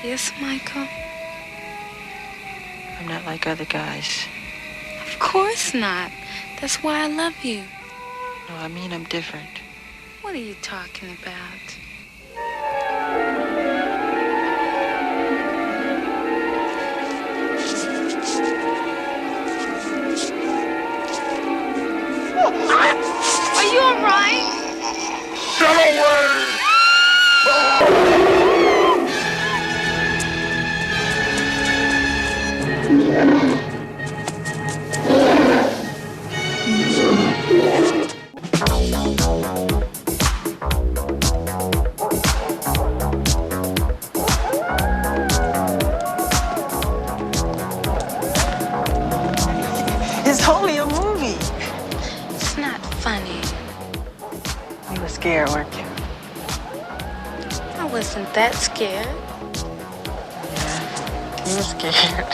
Yes, Michael? I'm not like other guys. Of course not. That's why I love you. No, I mean I'm different. What are you talking about? Are you all right? Get away! It's only a movie. It's not funny. You were scared, weren't you? I wasn't that scared. Yeah, you were scared.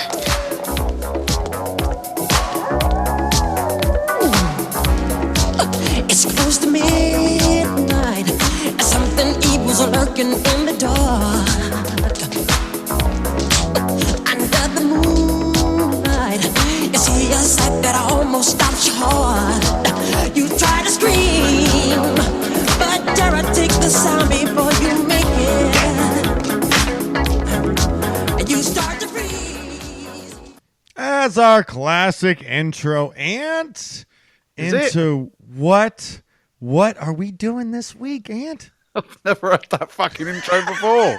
It's close to midnight. Something evil's lurking in the dark. Under the moonlight, you see a sight that almost stops your heart. You try to scream, but terror takes the sound before you make it. You start to freeze. As our classic intro, Ant, into what are we doing this week, Ant? I've never heard that fucking intro before.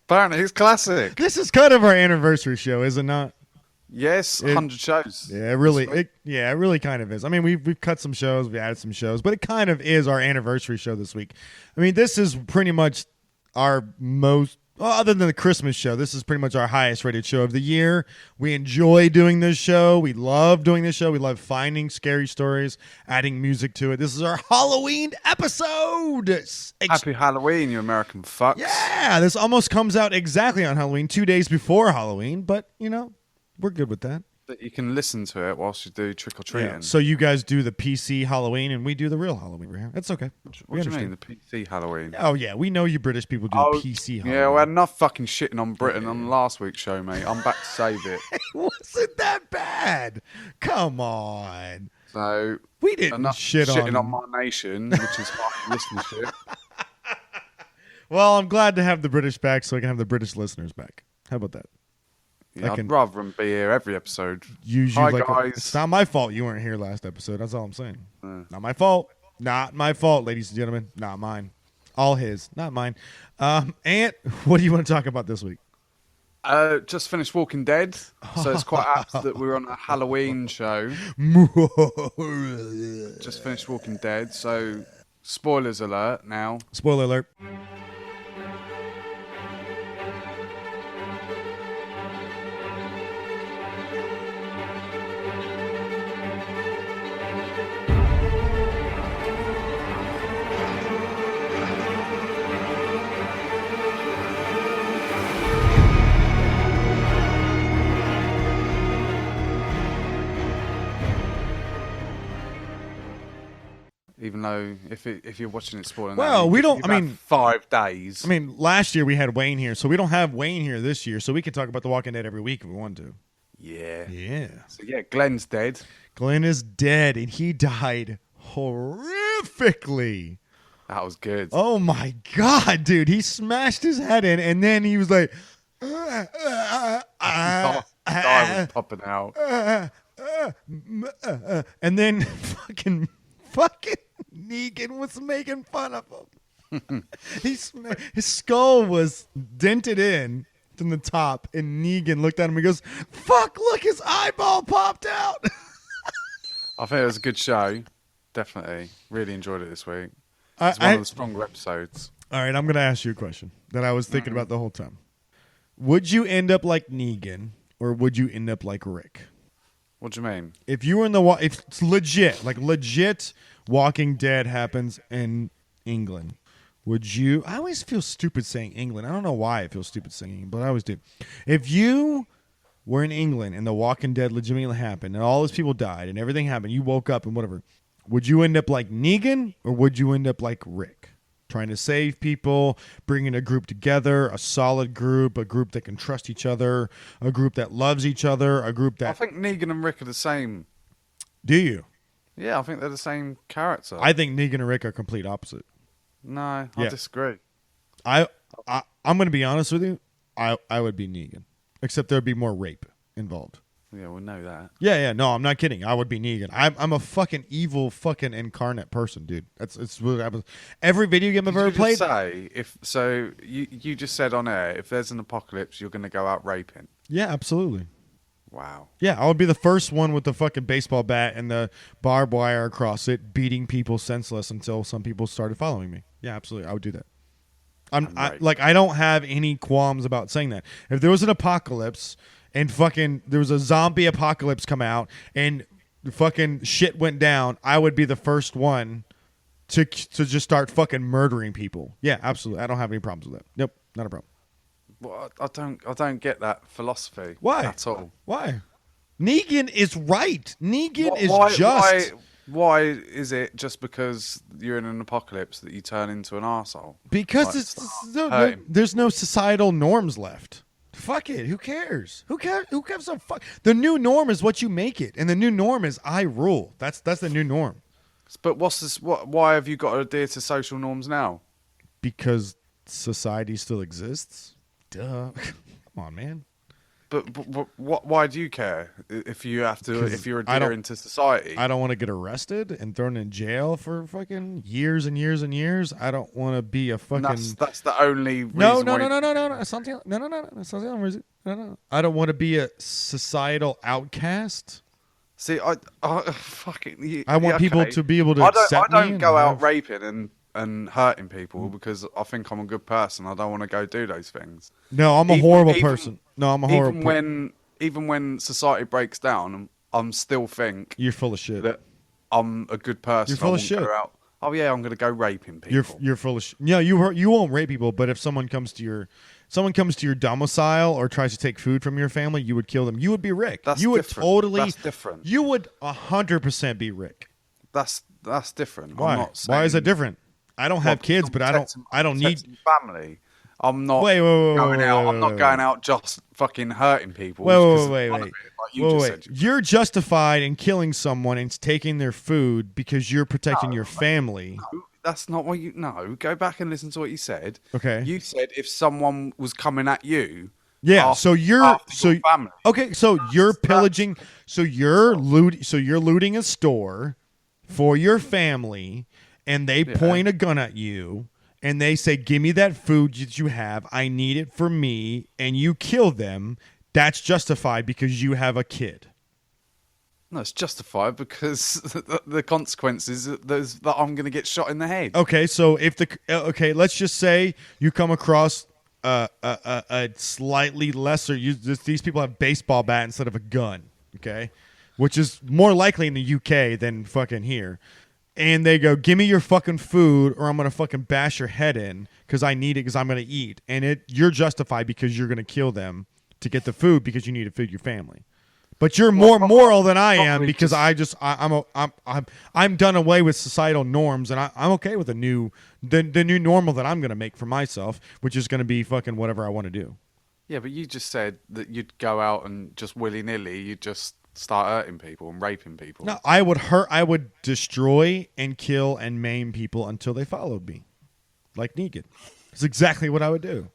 Apparently, it's classic. This is kind of our anniversary show, is it not? Yes, 100 shows. Yeah, it really kind of is. I mean, we've cut some shows, we added some shows, but it kind of is our anniversary show this week. I mean, this is pretty much our most, well, other than the Christmas show, this is pretty much our highest rated show of the year. We enjoy doing this show. We love doing this show. We love finding scary stories, adding music to it. This is our Halloween episode. Happy Halloween, you American fucks. Yeah, this almost comes out exactly on Halloween, 2 days before Halloween, but, you know, we're good with that. That you can listen to it whilst you do trick or treating. Yeah. So you guys do the PC Halloween and we do the real Halloween. Right? That's okay. What do you mean, the PC Halloween? Oh, yeah. We know you British people do PC Halloween. Yeah, we had enough fucking shitting on Britain on last week's show, mate. I'm back to save it. It wasn't that bad. Come on. So we didn't enough shitting on my nation, which is high listenership. Well, I'm glad to have the British back so I can have the British listeners back. How about that? Yeah, I'd rather them be here every episode. Hi, guys. It's not my fault you weren't here last episode. That's all I'm saying. Not my fault. Not my fault, ladies and gentlemen. Not mine. All his. Not mine. Ant, what do you want to talk about this week? Just finished Walking Dead, so it's quite apt that we're on a Halloween show. Just finished Walking Dead, so spoilers alert now. Spoiler alert. Even though if you're watching it spoiling, well, we don't. I mean, 5 days. I mean, last year we had Wayne here, so we don't have Wayne here this year, so we can talk about The Walking Dead every week if we want to. Yeah. Yeah. So yeah, Glenn's dead. Glenn is dead, and he died horrifically. That was good. Oh my god, dude! He smashed his head in, and then he was like, Guy was popping out. and then fucking Negan was making fun of him. His skull was dented in from the top, and Negan looked at him and goes, "Fuck! Look, his eyeball popped out." I think it was a good show. Definitely, really enjoyed it this week. It's one of the stronger episodes. All right, I'm going to ask you a question that I was thinking about the whole time. Would you end up like Negan, or would you end up like Rick? What do you mean? If you were in if it's legit, like legit Walking Dead happens in England, would you? I always feel stupid saying England. I don't know why I feel stupid saying England, but I always do. If you were in England and The Walking Dead legitimately happened and all those people died and everything happened, you woke up and whatever, would you end up like Negan or would you end up like Rick? trying to save people, bringing a group together, a solid group, a group that can trust each other, a group that loves each other, a group I that. think Negan and Rick are the same. Do you? Yeah, I think they're the same character. I think Negan and Rick are complete opposite. No, I Yeah. disagree. I'm going to be honest with you. I would be Negan, except there'd be more rape involved. Yeah, we know that. Yeah. No, I'm not kidding. I would be Negan. I'm a fucking evil, fucking incarnate person, dude. It's what happens. Every video game I've Did ever you played. just say if so? You just said on air if there's an apocalypse, you're going to go out raping. Yeah, absolutely. Wow. Yeah, I would be the first one with the fucking baseball bat and the barbed wire across it, beating people senseless until some people started following me. Yeah, absolutely. I would do that. I don't have any qualms about saying that. If there was an apocalypse and fucking there was a zombie apocalypse come out and fucking shit went down, I would be the first one to just start fucking murdering people. Yeah, absolutely. I don't have any problems with that. Nope, not a problem. Well, I don't get that philosophy. Why? At all. Why? Negan is right. Negan is Why- just Why is it just because you're in an apocalypse that you turn into an arsehole? because Like, hurting. there's no societal norms left. Fuck it. Who cares? Who gives a fuck? The new norm is what you make it, and the new norm is I rule. That's the new norm. But what's this? Why have you got to adhere to social norms now? Because society still exists. Duh. Come on, man. But why do you care if you have to? 'Cause If you're I don't- adhering to society? I don't want to get arrested and thrown in jail for fucking years and years and years. I don't want to be a fucking. That's the only reason. No. That's not the, no. That's not the only reason. No. I don't want to be a societal outcast. See, I fucking. I want people to be able to I accept me don't and go out have- raping and hurting people because I think I'm a good person. I don't want to go do those things. No, I'm a Even- horrible even- person. No, I'm a horrible. Even when society breaks down, I'm still think You're full of shit. that I'm a good person. You're full I of won't go shit. out, oh yeah, I'm going to go raping people. You're full of shit. No, you won't rape people, but if someone comes to your domicile or tries to take food from your family, you would kill them. You would be Rick. That's you would different. totally. That's different. You would 100% be Rick. That's different. Why? I'm not Why is that saying- different? I don't have Well, kids, I'm but I don't need. protecting family. I'm not Wait, going out. wait, I'm not wait, going out just fucking hurting people. Wait, because of wait. fun of it, like you just said. You're justified in killing someone and taking their food because you're protecting your family. No, that's not what you. No, go back and listen to what you said. Okay. You said if someone was coming at you. Yeah. after- So you're after your family. okay. So you're pillaging. So you're looting a store for your family, and they point a gun at you. And they say, "Give me that food that you have. I need it for me." And you kill them. That's justified because you have a kid. No, it's justified because the consequences is that I'm going to get shot in the head. Okay, so let's just say you come across a slightly lesser. These people have baseball bat instead of a gun. Okay, which is more likely in the UK than fucking here. And they go, "Give me your fucking food, or I'm gonna fucking bash your head in because I need it because I'm gonna eat." And you're justified because you're gonna kill them to get the food because you need to feed your family. But you're more moral than I am because I'm done away with societal norms, and I'm okay with the new normal that I'm gonna make for myself, which is gonna be fucking whatever I want to do. Yeah, but you just said that you'd go out and just willy-nilly, you'd just start hurting people and raping people. No, I would destroy and kill and maim people until they followed me, like Negan. That's exactly what I would do.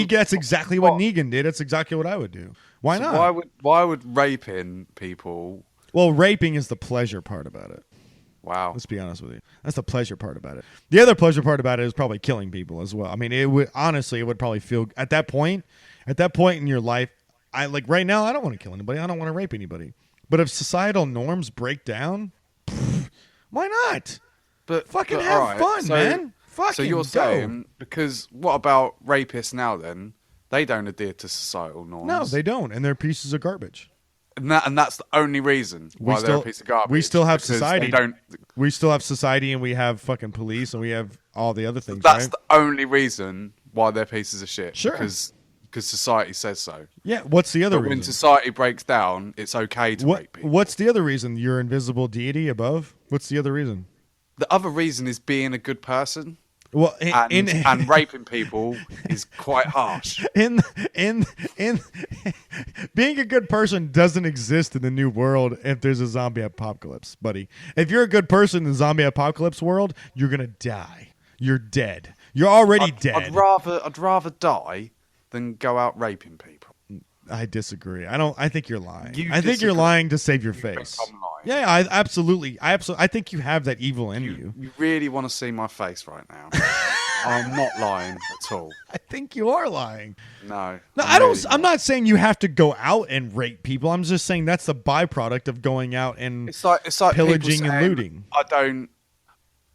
That's exactly what Negan did. That's exactly what I would do. Why So not? why would raping people? Well, raping is the pleasure part about it. Wow. Let's be honest with you. That's the pleasure part about it. The other pleasure part about it is probably killing people as well. I mean, it would probably feel at that point in your life. I like right now. I don't want to kill anybody. I don't want to rape anybody. But if societal norms break down, why not? But Fucking but, have alright, fun, so- man. Fucking So you're go. saying because what about rapists now? Then they don't adhere to societal norms. No, they don't, and they're pieces of garbage. and that's the only reason why they're a piece of garbage. We still have because society. They don't. We still have society, and we have fucking police, and we have all the other things. That's right? the only reason why they're pieces of shit. Sure. Because society says so. Yeah. What's the other But when reason? society breaks down, it's okay to rape people. What's the other reason? Your invisible deity above. What's the other reason? The other reason is being a good person. Well, and raping people is quite harsh. in being a good person doesn't exist in the new world if there's a zombie apocalypse, buddy. If you're a good person in the zombie apocalypse world, you're gonna die. You're dead. You're already dead. I'd rather die than go out raping people. I disagree. I think you're lying. You I think you're disagree. lying to save your think face. I'm lying? Yeah, I absolutely. I think you have that evil in you. You really want to see my face right now? I'm not lying at all. I think you are lying. No. No, I'm I don't. really I'm not saying you have to go out and rape people. I'm just saying that's the byproduct of going out and It's like pillaging people and saying, looting.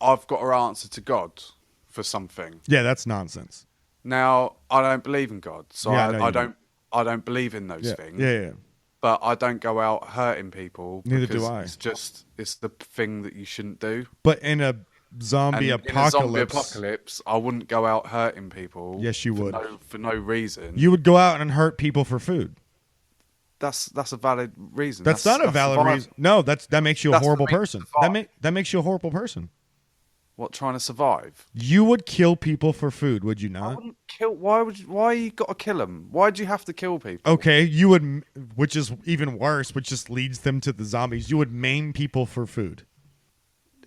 I've got to answer to God for something. Yeah, that's nonsense. Now I don't believe in God, so Yeah, I know you I don't believe in those Yeah, things. yeah. But I don't go out hurting people. Neither do because I. It's the thing that you shouldn't do. But in a zombie And apocalypse, in a zombie apocalypse, I wouldn't go out hurting people. Yes, you would. For no reason. you would go out and hurt people for food. That's a valid reason. That's not a valid survival. reason. No, that makes you a That's horrible what makes person. you survive. That makes you a horrible person. What, trying to survive? You would kill people for food, would you I not? wouldn't kill. Why you got to kill them? Why do you have to kill people? Okay, you would, which is even worse, which just leads them to the zombies. You would maim people for food.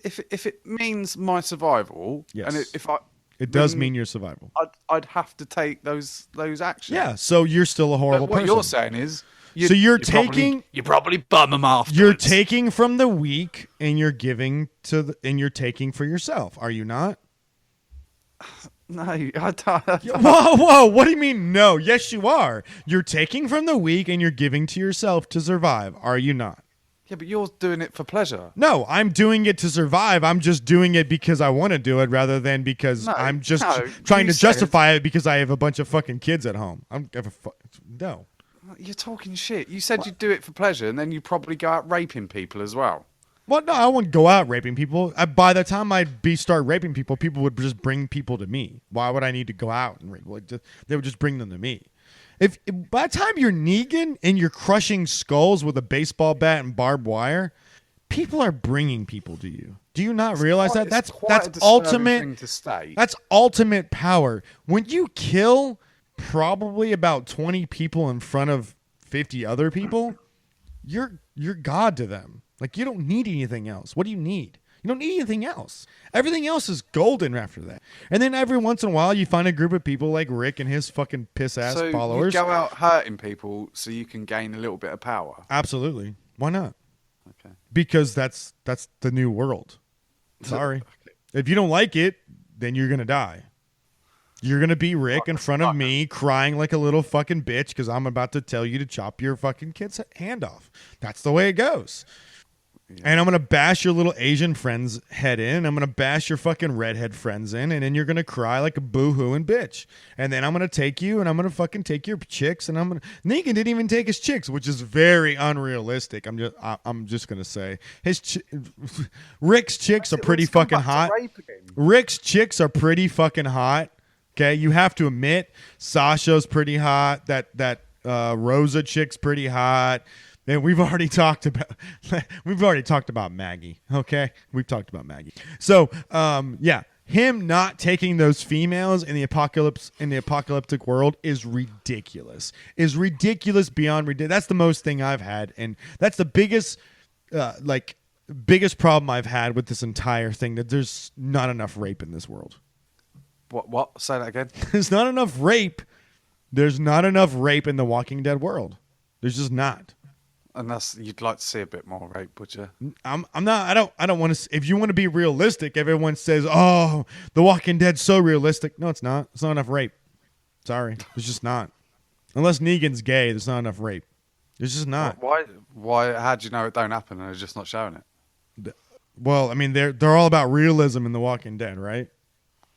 If it means my survival, Yes. and It does then mean your survival. I'd have to take those actions. Yeah, so you're still a horrible But what person. you're saying is, So you're taking- you probably bum them afterwards. You're taking from the weak and you're giving and you're taking for yourself. Are you not? No, I don't. Whoa! What do you mean? No. Yes, you are. You're taking from the weak and you're giving to yourself to survive. Are you not? Yeah, but you're doing it for pleasure. No, I'm doing it to survive. I'm just doing it because I want to do it rather than because No, I'm just no, trying you to said- justify it because I have a bunch of fucking kids at home. No. You're talking shit. You said you'd do it for pleasure, and then you probably go out raping people as well. Well, no, I wouldn't go out raping people. By the time start raping people, people would just bring people to me. Why would I need to go out and rape? They would just bring them to me. If by the time you're Negan and you're crushing skulls with a baseball bat and barbed wire, people are bringing people to you. Do you not realize that? That's a disturbing ultimate. thing to state. That's ultimate power. When you kill probably about 20 people in front of 50 other people, you're God to them. Like, you don't need anything else. What do you need? You don't need anything else. Everything else is golden after that. And then every once in a while, you find a group of people like Rick and his fucking piss-ass so followers. you go out hurting people so you can gain a little bit of power. Absolutely. Why not? Okay. Because that's the new world. Sorry. If you don't like it, then you're going to die. You're going to be Rick in front of me crying like a little fucking bitch because I'm about to tell you to chop your fucking kid's hand off. That's the way it goes. Yeah. And I'm going to bash your little Asian friend's head in. I'm going to bash your fucking redhead friends in. And then you're going to cry like a boo-hooing bitch. And then I'm going to take you and I'm going to fucking take your chicks. And Negan didn't even take his chicks, which is very unrealistic. I'm just going to say. Rick's chicks are pretty fucking hot. Rick's chicks are pretty fucking hot. Okay, you have to admit, Sasha's pretty hot. That Rosa chick's pretty hot. And we've already talked about Maggie. Okay, we've talked about Maggie. So, yeah, him not taking those females in the apocalyptic world is ridiculous. Is ridiculous beyond ridiculous. That's the most thing I've had, and that's the biggest problem I've had with this entire thing. That there's not enough rape in this world. What? Say that again. There's not enough rape. There's not enough rape in the Walking Dead world. There's just not. And you'd like to see a bit more rape, would you? I'm not. I don't want to. If you want to be realistic, everyone says, "Oh, The Walking Dead's so realistic." No, it's not. It's not enough rape. Sorry, it's just not. Unless Negan's gay, there's not enough rape. There's just not. Why? How do you know it don't happen and they're just not showing it? Well, I mean, they're all about realism in The Walking Dead, right?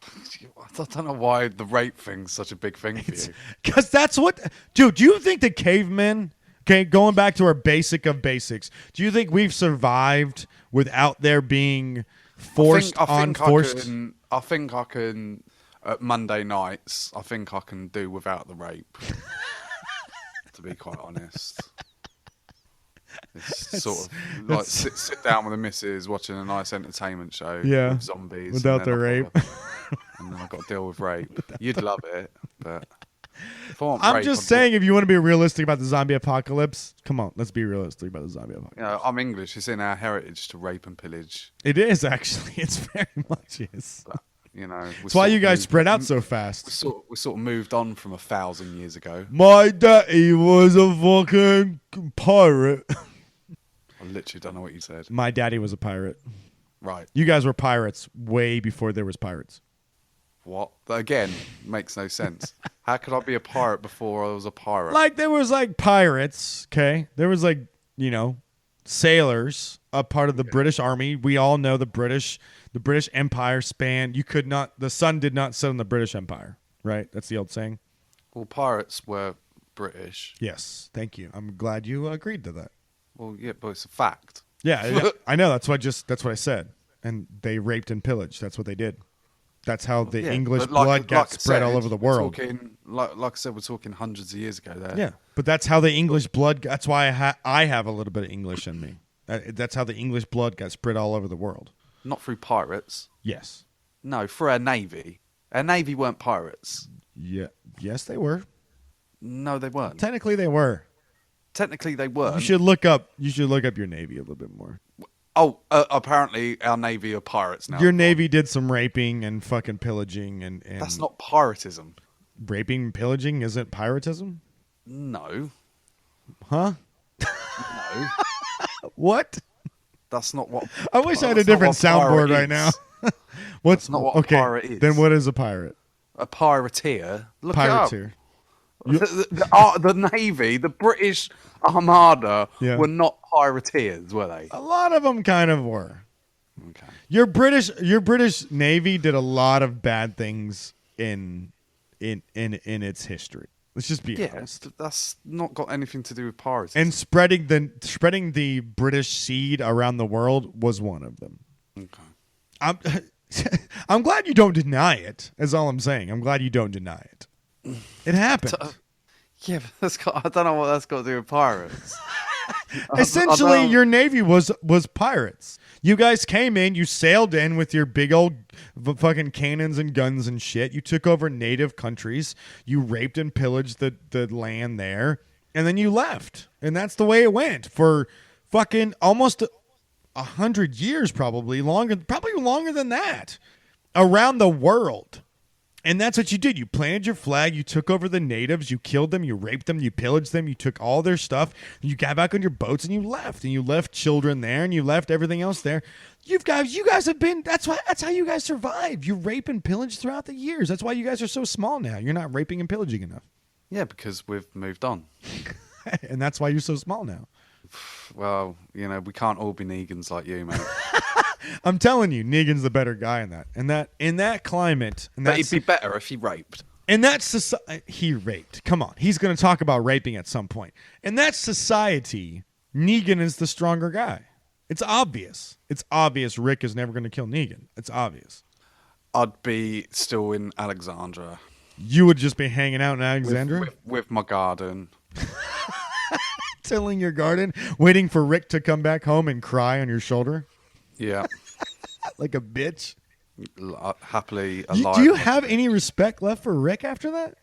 I don't know why the rape thing's such a big thing for you. Because that's what... Dude, do you think the cavemen... Okay, going back to our basic of basics, do you think we've survived without there being forced on forced... I think I can... At Monday nights, I think I can do without the rape. To be quite honest. It's sort of like sit down with the missus watching a nice entertainment show Yeah, with zombies. without the rape. and then I got to deal with rape. You'd love it, but if I want I'm rape, just I'd saying, if you want to be realistic about the zombie apocalypse, come on, let's be realistic about the zombie apocalypse. You know, I'm English. It's in our heritage to rape and pillage. It is actually. It's very much is. But, you know, That's why you guys spread out so fast. We sort of moved on from 1,000 years ago. My daddy was a fucking pirate. I literally don't know what you said. My daddy was a pirate. Right. You guys were pirates way before there was pirates. What? That again makes no sense. How could I be a pirate before I was a pirate? Like there was like pirates, okay? There was like, sailors, a part of the British Army. We all know the British Empire spanned. The sun did not set on the British Empire, right? That's the old saying. Well, pirates were British. Yes, thank you. I'm glad you agreed to that. Well, yeah, but it's a fact. Yeah, I know. That's what I said. And they raped and pillaged. That's what they did. That's how the Yeah, English but blood got I spread said, all over the we're world. Talking, like I said, we're talking hundreds of years ago there. Yeah, but that's how the English blood. That's why I have a little bit of English in me. That's how the English blood got spread all over the world. Not through pirates. Yes. No, through our navy. Our navy weren't pirates. Yeah. Yes, they were. No, they weren't. Technically, they were. Technically, they weren't. You should look up. You should look up your navy a little bit more. Oh, apparently our navy are pirates now. Your navy did some raping and fucking pillaging and That's not piratism. raping and pillaging isn't piratism? No. Huh? No. What? That's not what. I wish I had a that's not different what a pirate soundboard right is. now. What's That's not what a okay? pirate is. Then what is a pirate? A pirateer. Look Pirateer. it up. The Navy, the British Armada, Yeah. were not pirateers, were they? A lot of them kind of were. Okay. Your British Navy did a lot of bad things in its history. Let's just be Yeah, honest. that's not got anything to do with piracy. And spreading the British seed around the world was one of them. Okay. I'm glad you don't deny it. Is all I'm saying. I'm glad you don't deny it. It happened. Yeah, but I don't know what that's got to do with pirates. Essentially, I don't- your navy was pirates. You guys came in, you sailed in with your big old fucking cannons and guns and shit. You took over native countries. You raped and pillaged the land there, and then you left. And that's the way it went for fucking almost 100 years, probably longer than that, around the world. And that's what you did. You planted your flag. You took over the natives. You killed them. You raped them. You pillaged them. You took all their stuff. You got back on your boats and you left. And you left children there and you left everything else there. You guys have been. That's how you guys survive. You rape and pillage throughout the years. That's why you guys are so small now. You're not raping and pillaging enough. Yeah, because we've moved on. And that's why you're so small now. Well, we can't all be Negans like you, mate. I'm telling you, Negan's the better guy in that. In that climate, and But he'd be better if he raped. And that's society. He raped. Come on. He's going to talk about raping at some point. And that society, Negan is the stronger guy. It's obvious. It's obvious Rick is never going to kill Negan. It's obvious. I'd be still in Alexandra. You would just be hanging out in Alexandria, With my garden. tilling your garden, waiting for Rick to come back home and cry on your shoulder Yeah. like a bitch. Happily Do alive. you have any respect left for Rick after that?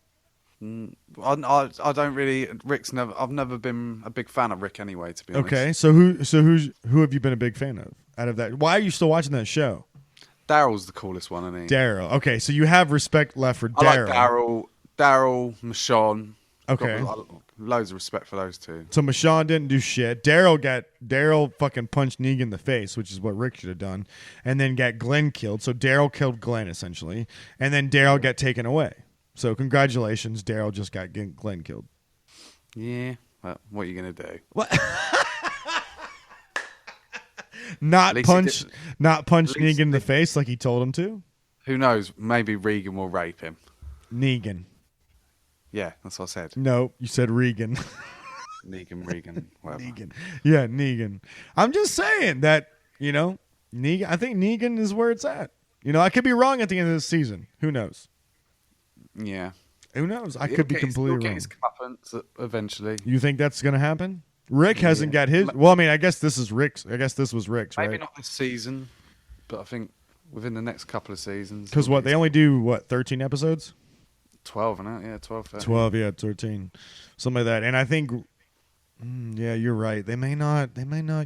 I don't really. I've never been a big fan of Rick anyway, to be honest. Okay, so who have you been a big fan of out of that? Why are you still watching that show? Daryl's the coolest one, isn't he? Daryl. Okay, so you have respect left for I like Daryl. Daryl, Michonne. Okay. Got loads of respect for those two. So Michonne didn't do shit. Daryl fucking punched Negan in the face, which is what Rick should have done, and then got Glenn killed. So Daryl killed Glenn essentially, and then Daryl got taken away. So congratulations, Daryl just got Glenn killed. Yeah. Well, what are you gonna do? What? Not least he punch didn't- Negan in the face like he told him to. Who knows? Maybe Regan will rape him. Negan. Yeah, that's what I said. No, you said Regan. Regan, whatever. Negan. Yeah, Negan. I'm just saying that, Negan. I think Negan is where it's at. I could be wrong at the end of this season. Who knows? Yeah. Who knows? I could be completely He'll get wrong. his comeuppance eventually. You think that's going to happen? Rick hasn't got his. Well, I mean, I guess this is Rick's. I guess this was Rick's, Maybe right? not this season, but I think within the next couple of seasons. Because what, they only do, 13 episodes? 12, isn't it? Yeah, 12, 13. 12, yeah, 13. Something like that. And I think, yeah, you're right. They may not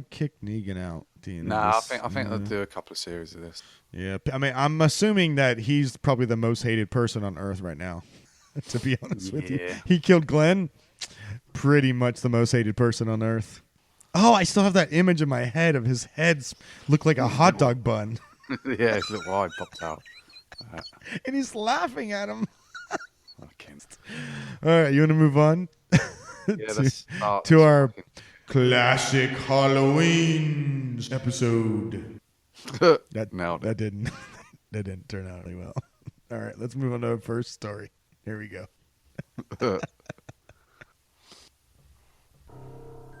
kick Negan out. I think they'll do a couple of series of this. Yeah, I mean, I'm assuming that he's probably the most hated person on Earth right now. To be honest with you, he killed Glenn. Pretty much the most hated person on Earth. Oh, I still have that image in my head of his head look like a hot dog bun, Yeah, his little eye popped out. and he's laughing at him. I can't. All right, you want to move on Yeah, let's start. to our classic Halloween episode? Nailed it. That didn't that didn't turn out really well. All right, let's move on to our first story. Here we go.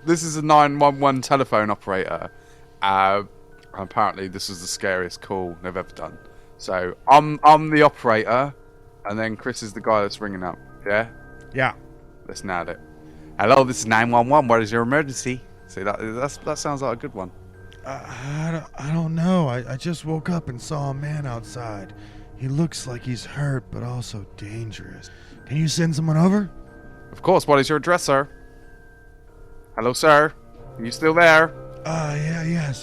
This is a 911 telephone operator. Apparently, this is the scariest call they've ever done. So I'm the operator, and then Chris is the guy that's ringing up. Yeah, Yeah. let's nail it. Hello, this is 911. What is your emergency? See that sounds like a good one. I don't know. I just woke up and saw a man outside. He looks like he's hurt, but also dangerous. Can you send someone over? Of course. What is your address, sir? Hello, sir. Are you still there? Yes.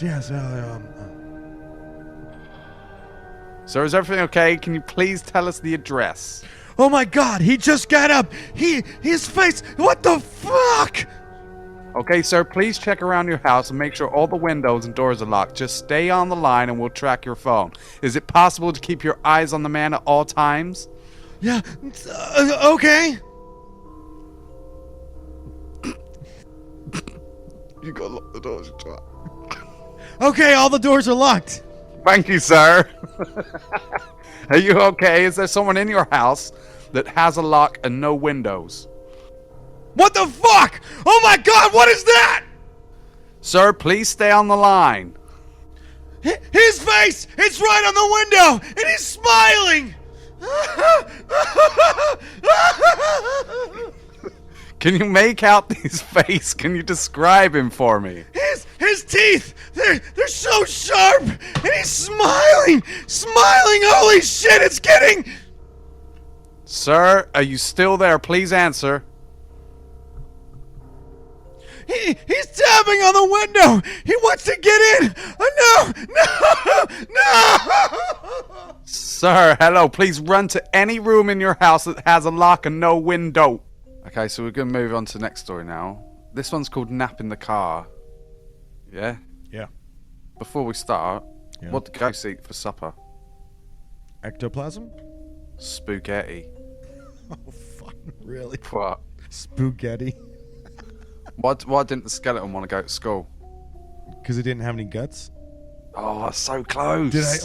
Sir, is everything okay? Can you please tell us the address? Oh my God! He just got up. His face. What the fuck? Okay, sir, please check around your house and make sure all the windows and doors are locked. Just stay on the line and we'll track your phone. Is it possible to keep your eyes on the man at all times? Yeah. Okay. You gotta lock the doors, you twat. Okay. All the doors are locked. Thank you, sir. Are you okay? Is there someone in your house that has a lock and no windows? What the fuck? Oh my God! What is that? Sir, please stay on the line. His face! It's right on the window! And he's smiling! Can you make out his face? Can you describe him for me? His teeth! They're so sharp! And he's smiling! Smiling! Holy shit, it's getting... Sir, are you still there? Please answer. He's tapping on the window! He wants to get in! No! Sir, hello, please run to any room in your house that has a lock and no window. Okay, so we're going to move on to the next story now. This one's called Nap in the Car. Yeah? Yeah. Before we start, Yeah. what did ghosts eat for supper? Ectoplasm? Spaghetti. Oh, fuck. Really? What? Spaghetti. Why didn't the skeleton want to go to school? Because it didn't have any guts? Oh, so close. Did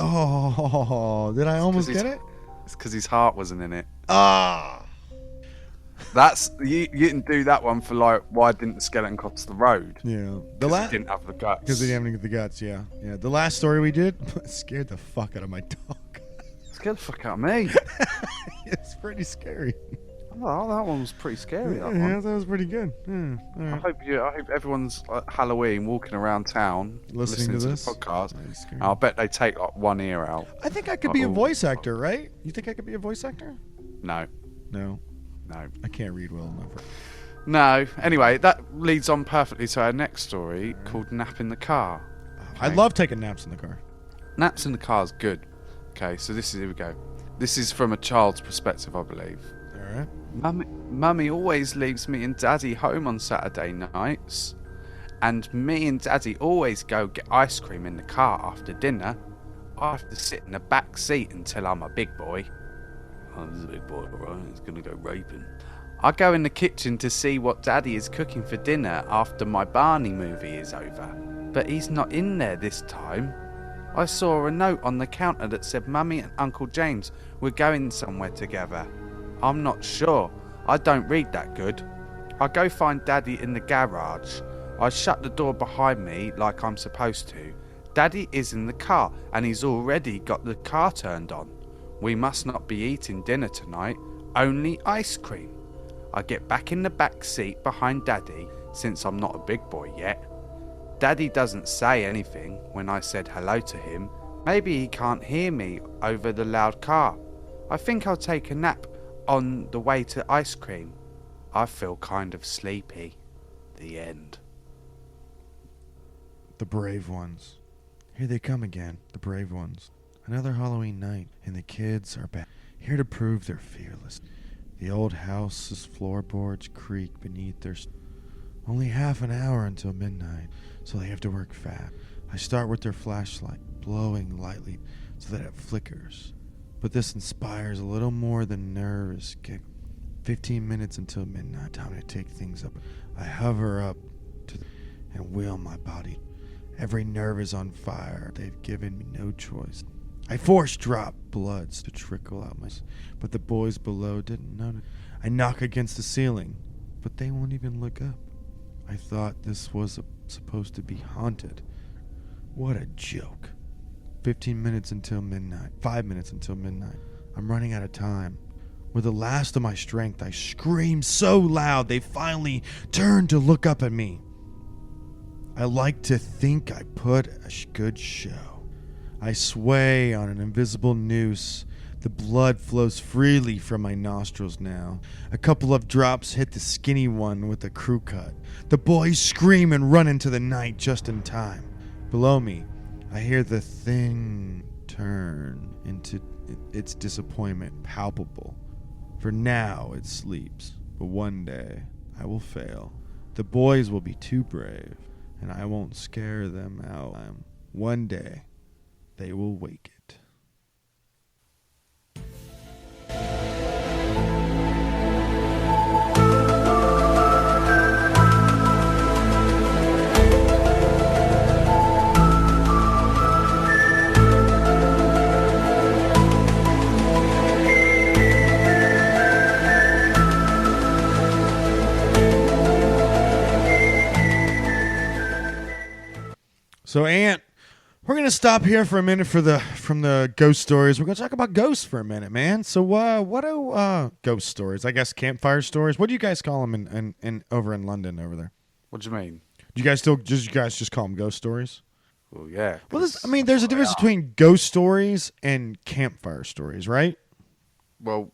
I almost get it? It's because his heart wasn't in it. Ah! That's you didn't do that one for like why didn't the skeleton cross the road? Yeah. Because he didn't have the guts. Because they didn't have the guts, yeah. Yeah. The last story we did scared the fuck out of my dog. Scared the fuck out of me. It's pretty scary. Oh, that one was pretty scary. That Yeah, one. that was pretty good. Yeah, all I right. hope everyone's Halloween walking around town Listening to this? the podcast. That's scary. And I'll bet they take like one ear out. I think I could be a Oh. voice actor, right? You think I could be a voice actor? No, No. no, I can't read well enough. no. Anyway, that leads on perfectly to our next story called Nap in the Car. I love taking naps in the car. Naps in the car is good. Okay, so here we go. This is from a child's perspective, I believe. All right. Mummy always leaves me and Daddy home on Saturday nights. And me and Daddy always go get ice cream in the car after dinner. I have to sit in the back seat until I'm a big boy. I'm a big boy, alright? It's gonna go raping. I go in the kitchen to see what Daddy is cooking for dinner after my Barney movie is over. But he's not in there this time. I saw a note on the counter that said Mummy and Uncle James were going somewhere together. I'm not sure. I don't read that good. I go find Daddy in the garage. I shut the door behind me like I'm supposed to. Daddy is in the car and he's already got the car turned on. We must not be eating dinner tonight, only ice cream. I get back in the back seat behind Daddy since I'm not a big boy yet. Daddy doesn't say anything when I said hello to him, Maybe he can't hear me over the loud car. I think I'll take a nap on the way to ice cream. I feel kind of sleepy. The end. The brave ones. Here they come again, the brave ones. Another Halloween night, and the kids are back, here to prove they're fearless. The old house's floorboards creak beneath their... Only half an hour until midnight, so they have to work fast. I start with their flashlight, blowing lightly so that it flickers. But this inspires a little more than nervous kick. 15 minutes until midnight, time to take things up. I hover up to and wheel my body. Every nerve is on fire. They've given me no choice. I force drop bloods to trickle out my... But the boys below didn't notice. I knock against the ceiling, but they won't even look up. I thought this was supposed to be haunted. What a joke. 15 minutes until midnight. 5 minutes until midnight. I'm running out of time. With the last of my strength, I scream so loud they finally turn to look up at me. I like to think I put a good show. I sway on an invisible noose. The blood flows freely from my nostrils now. A couple of drops hit the skinny one with a crew cut. The boys scream and run into the night just in time. Below me, I hear the thing turn into its disappointment palpable. For now it sleeps, but one day I will fail. The boys will be too brave, and I won't scare them out. One day they will wake it. So, Ant, we're gonna stop here for a minute from the ghost stories. We're gonna talk about ghosts for a minute, man. So, what do ghost stories? I guess campfire stories. What do you guys call them in over in London over there? What do you mean? Do you guys just call them ghost stories? Well, yeah. Well, there's a difference between ghost stories and campfire stories, right? Well,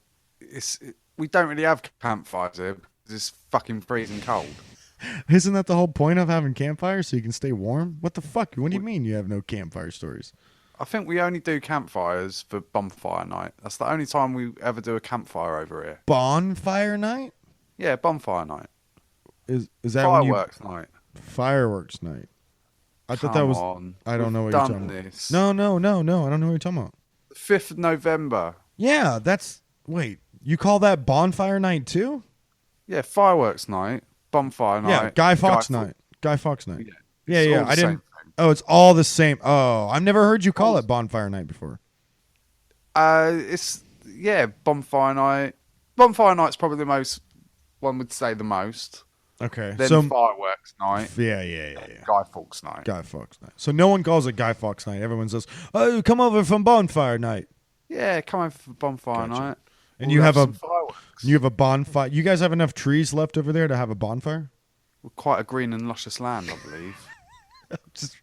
we don't really have campfires here because it's fucking freezing cold. Isn't that the whole point of having campfires, so you can stay warm? What the fuck? What do you mean you have no campfire stories? I think we only do campfires for bonfire night. That's the only time we ever do a campfire over here. Bonfire night? Yeah, bonfire night. Is that Fireworks night. Fireworks night. I thought that Come was. on. I don't know what We've you're done talking about. this. No. I don't know what you're talking about. 5th of November. Yeah, that's. Wait, you call that bonfire night too? Yeah, fireworks night, bonfire night. Yeah, Guy Fawkes night. Guy Fawkes night. Yeah, Yeah. all the I didn't. same thing. Oh, it's all the same. Oh, I've never heard you call it bonfire night before. It's bonfire night. Bonfire night's probably the most. One would say the most. Okay, Then so fireworks night. yeah. Guy Fawkes night. Guy Fawkes night. So no one calls it Guy Fawkes night. Everyone says, "Oh, come over from bonfire night." Yeah, come over for bonfire Gotcha. night. And We'll you have some fireworks. You have a bonfire. You guys have enough trees left over there to have a bonfire? We're quite a green and luscious land, I believe. Just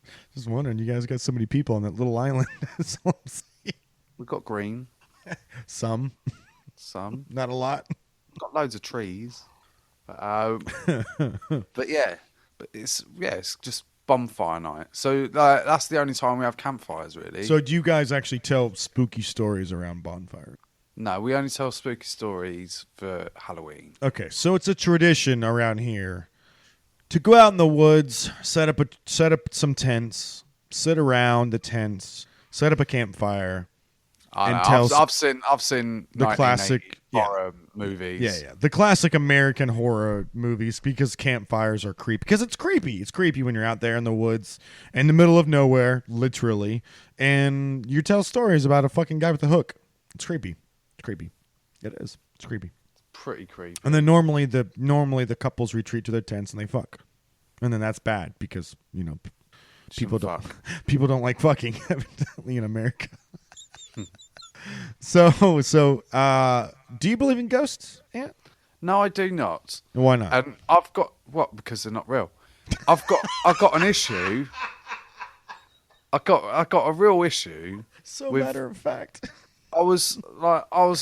wondering. You guys got so many people on that little island. That's all I'm saying. We've got green, Some, not a lot. We've got loads of trees, but it's just bonfire night. So that's the only time we have campfires, really. So do you guys actually tell spooky stories around bonfire? No, we only tell spooky stories for Halloween. Okay, so it's a tradition around here to go out in the woods, set up some tents, sit around the tents, set up a campfire, I and know, tell I've seen the classic horror movies. Yeah, the classic American horror movies, because campfires are creepy. Because it's creepy. It's creepy when you're out there in the woods, in the middle of nowhere, literally, and you tell stories about a fucking guy with a hook. It's creepy. It's creepy. It is. It's creepy. Pretty creepy. And then normally the couples retreat to their tents and they fuck, and then that's bad because people don't fuck. people don't like fucking, evidently, in America. So do you believe in ghosts? Yeah. No, I do not. Why not? And I've got because they're not real. I've got an issue. I got a real issue. So With- matter of fact. I was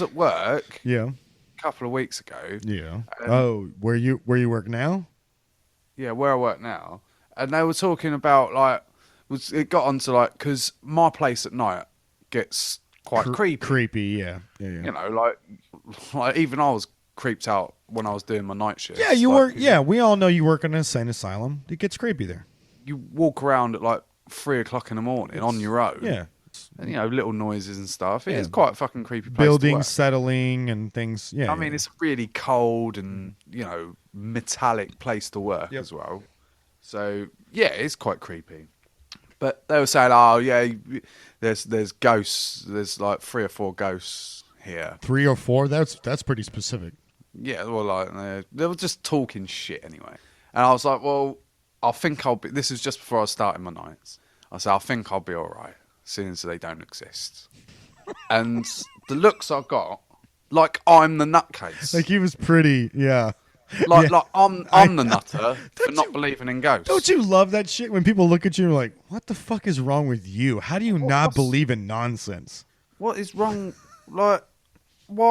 at work Yeah. a couple of weeks ago. Yeah. Oh, where you work now? Yeah, where I work now, and they were talking about it got onto because my place at night gets quite creepy. Creepy, yeah. Yeah, yeah. You know, like even I was creeped out when I was doing my night shift. Yeah, you work. Yeah, we all know you work in an insane asylum. It gets creepy there. You walk around at 3 o'clock in the morning on your own. Yeah, And, little noises and stuff. Yeah. It's quite a fucking creepy place to buildings work. settling and things. Yeah, I mean, it's a really cold and metallic place to work Yep. as well. So yeah, it's quite creepy. But they were saying, oh yeah, there's ghosts. There's 3 or 4 ghosts here. 3 or 4. That's pretty specific. Yeah, well, they were just talking shit anyway. And I was like, well, I think I'll be. This is just before I was starting my nights. I said, I think I'll be all right, seeing as they don't exist. And the looks I got, like I'm the nutcase. Like he was pretty. Yeah. Like Yeah. I'm the nutter for not believing in ghosts. Don't you love that shit when people look at you and are like, what the fuck is wrong with you? How do you not believe in nonsense? What is wrong? Why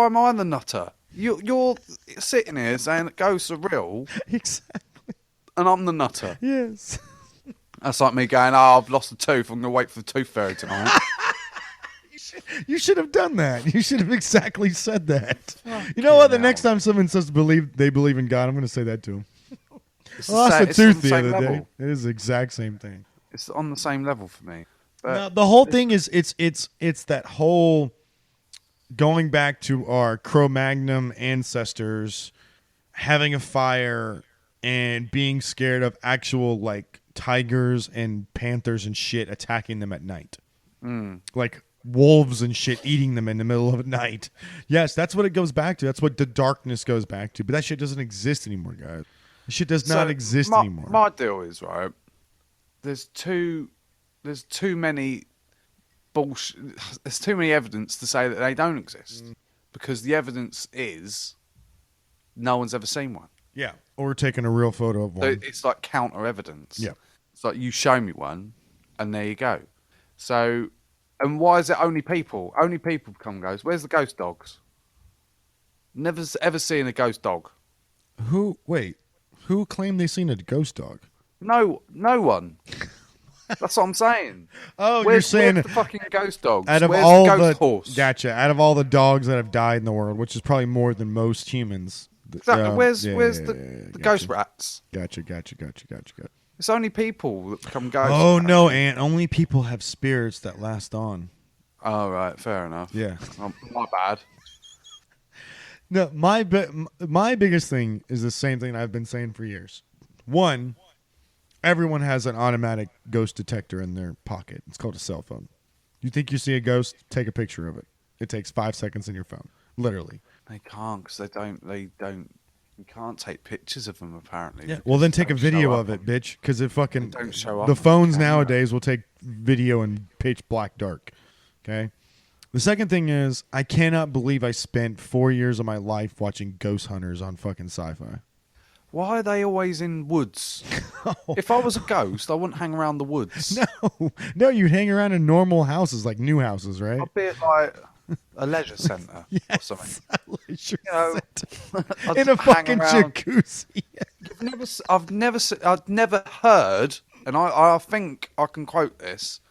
am I the nutter? You're sitting here saying that ghosts are real, Exactly. and I'm the nutter. Yes. That's like me going, oh, I've lost a tooth. I'm going to wait for the tooth fairy tonight. You should have done that. You should have exactly said that. You know what? The next time someone says they believe in God, I'm going to say that to them. It's I lost a it's on tooth the same other day. level. It is the exact same thing. It's on the same level for me. But Now, the whole thing is it's that whole going back to our Cro-Magnon ancestors having a fire and being scared of actual tigers and panthers and shit attacking them at night. Like wolves and shit eating them in the middle of the night. Yes, that's what it goes back to. That's what the darkness goes back to. But that shit doesn't exist anymore, guys. That shit does not exist anymore. My deal is, right, there's too many bullshit. There's too many evidence to say that they don't exist, because the evidence is no one's ever seen one. Yeah, or taking a real photo of So one. it's like counter evidence. Yeah. It's like you show me one, and there you go. So, and why is it only people? Only people become ghosts. Where's the ghost dogs? Never ever seen a ghost dog. Who claimed they seen a ghost dog? No one. That's what I'm saying. Oh, you're Where's saying the fucking ghost dogs? out of Where's all the the ghost horse? gotcha, out of all the dogs that have died in the world, which is probably more than most humans. Exactly. Where's yeah, the ghost rats? Gotcha. It's only people that become ghosts. Oh no, Ant! Only people have spirits that last on. Oh right, fair enough. Yeah. My bad. No, my biggest thing is the same thing I've been saying for years. One, everyone has an automatic ghost detector in their pocket. It's called a cell phone. You think you see a ghost? Take a picture of it. It takes 5 seconds in your phone, literally. They can't because they don't. You can't take pictures of them apparently. Yeah. Well, then take a They don't video show of up it, bitch, because it fucking They don't show up the on phones camera. nowadays will take video in pitch black dark. Okay. The second thing is, I cannot believe I spent 4 years of my life watching Ghost Hunters on fucking Sci-Fi. Why are they always in woods? If I was a ghost, I wouldn't hang around the woods. No, you'd hang around in normal houses, like new houses, right? I'd be at like a leisure centre or something. Sure. You know, I'd In a hang fucking around. jacuzzi. I've never heard, and I think I can quote this.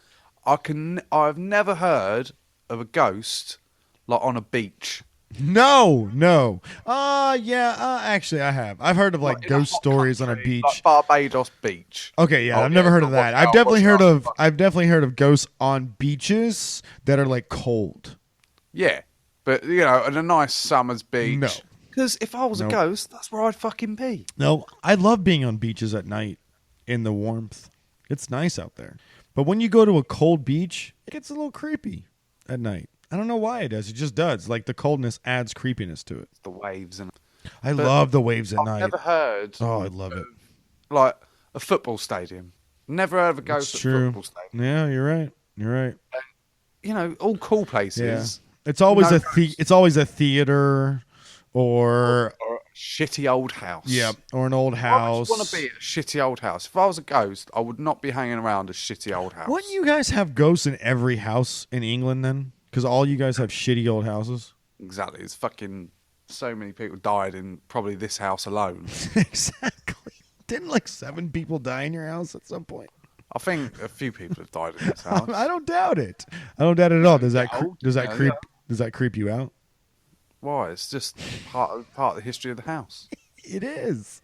I've never heard of a ghost on a beach. No. Actually, I have. I've heard of In a ghost hot stories on a country, beach. like Barbados Beach. Okay, yeah, Oh, I've never yeah, heard of watch that. out, I've definitely watch heard out. of. I've definitely heard of ghosts on beaches that are cold. Yeah, but at a nice summer's beach. No. Because if I was Nope. a ghost, that's where I'd fucking be. No, I love being on beaches at night in the warmth. It's nice out there. But when you go to a cold beach, it gets a little creepy at night. I don't know why it does. It just does. The coldness adds creepiness to it. The waves and. I But love the waves at I've night. never heard Oh, I love it. like a football stadium. Never heard of a It's ghost at a true. football stadium. Yeah, you're right. You're right. All cool places. Yeah. It's always No it's always a theater or shitty old house. Yep. Or an old I house. just want to be a shitty old house. If I was a ghost, I would not be hanging around a shitty old house. Wouldn't you guys have ghosts in every house in England then? Because all you guys have shitty old houses. Exactly. It's fucking so many people died in probably this house alone. Exactly. Didn't like 7 people die in your house at some point? I think a few people have died in this house. I don't doubt it. I don't doubt it at all. Does that Yeah, does that yeah, creep yeah. does that creep you out? Why? It's just part of the history of the house. It is.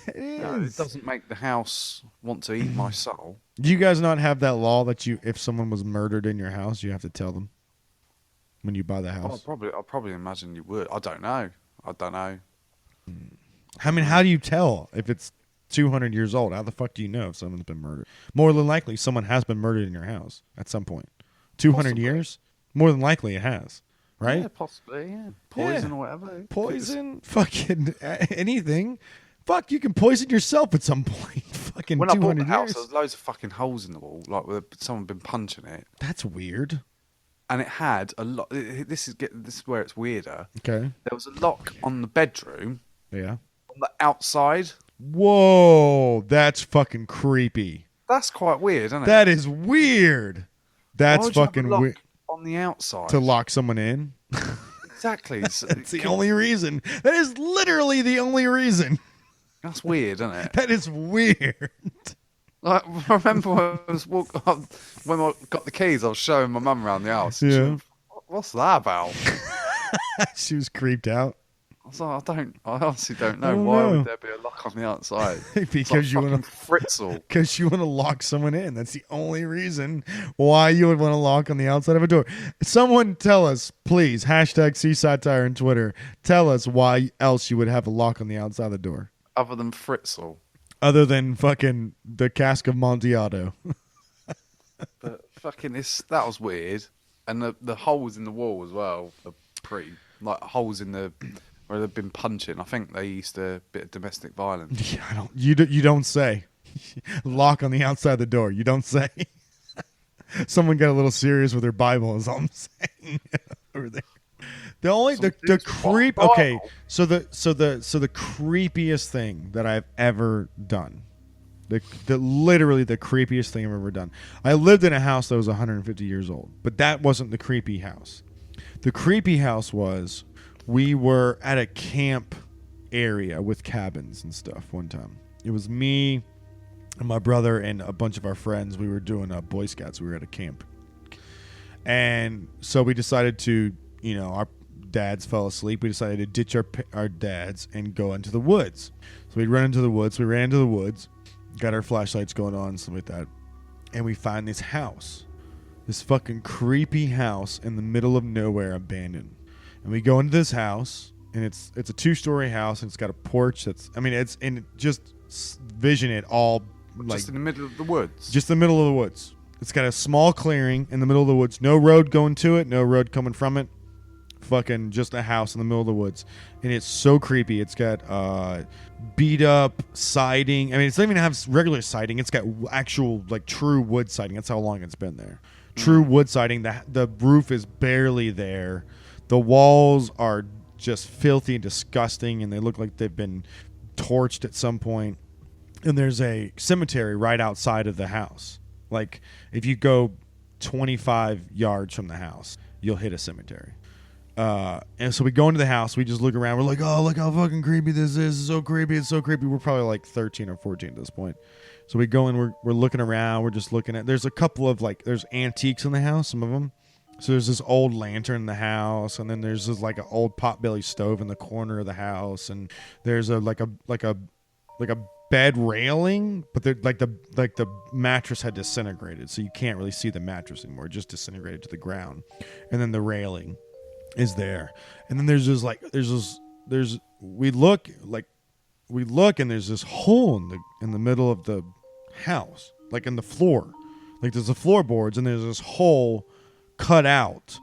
It is. It doesn't make the house want to eat my soul. Do you guys not have that law that if someone was murdered in your house, you have to tell them when you buy the house? I'll probably imagine you would. I don't know. I mean, how do you tell if it's 200 years old? How the fuck do you know if someone's been murdered? More than likely, someone has been murdered in your house at some point. 200 Possibly. years? More than likely it has, right? Yeah, possibly. Yeah. Poison or whatever. Poison, fucking anything. Fuck, you can poison yourself at some point. Fucking When I bought 200 the house, years. there was loads of fucking holes in the wall, like where someone been punching it, That's weird. and it had a lot. This is where it's weirder. Okay. There was a lock on the bedroom Yeah. on the outside. Whoa, that's fucking creepy. That's quite weird, isn't it? That is weird. That's Why would you have a fucking lock weird. on the outside To lock someone in. Exactly. That's the only reason. That is literally the only reason. That's weird, isn't it? That is weird. Like, I remember when I got the keys, I was showing my mum around the house. and she Yeah. went, What's that about? She was creeped out. I was like, I honestly don't know. Oh, Why no. would there be a lock on the outside? It's Because like you want fucking to Fritzl. Because you want to lock someone in. That's the only reason why you would want to lock on the outside of a door. Someone tell us, please, hashtag Seaside Tire on Twitter. Tell us why else you would have a lock on the outside of the door. Other than Fritzl. Other than fucking the cask of Montiato. But fucking that was weird. And the holes in the wall as well are pretty, like holes in the, where they've been punching. I think they used a bit of domestic violence. Yeah, you don't say. Lock on the outside of the door. You don't say. Someone got a little serious with their Bible is all I'm saying. Over there. The only the dude's creep. Bible. Okay, so the creepiest thing that I've ever done, literally the creepiest thing I've ever done. I lived in a house that was 150 years old, but that wasn't the creepy house. The creepy house was we were at a camp area with cabins and stuff one time. It was me and my brother and a bunch of our friends. We were doing Boy Scouts. We were at a camp, and so we decided to, our dads fell asleep. We decided to ditch our dads and go into the woods. So we'd run into the woods. We ran into the woods, got our flashlights going on and stuff like that, and we find this house, this fucking creepy house in the middle of nowhere, abandoned. And we go into this house, and it's a 2-story house, and it's got a porch vision it all like Just in the middle of the woods. just the middle of the woods. It's got a small clearing in the middle of the woods. No road going to it. No road coming from it. Fucking just a house in the middle of the woods. And it's so creepy. It's got beat up siding. I mean, it doesn't even have regular siding. It's got actual, like, true wood siding. That's how long it's been there. True wood siding. The roof is barely there. The walls are just filthy and disgusting, and they look like they've been torched at some point. And there's a cemetery right outside of the house. Like, if you go 25 yards from the house, you'll hit a cemetery. And so we go into the house. We just look around. We're like, oh, look how fucking creepy this is. It's so creepy. It's so creepy. We're probably like 13 or 14 at this point. So we go in. We're looking around. We're just looking at. There's a couple of there's antiques in the house. Some of them. So there's this old lantern in the house, and then there's this like an old potbelly stove in the corner of the house, and there's a bed railing, but the mattress had disintegrated, so you can't really see the mattress anymore. It just disintegrated to the ground, and then the railing is there, and then we look and there's this hole in the middle of the house, like in the floor, like there's the floorboards, and there's this hole cut out,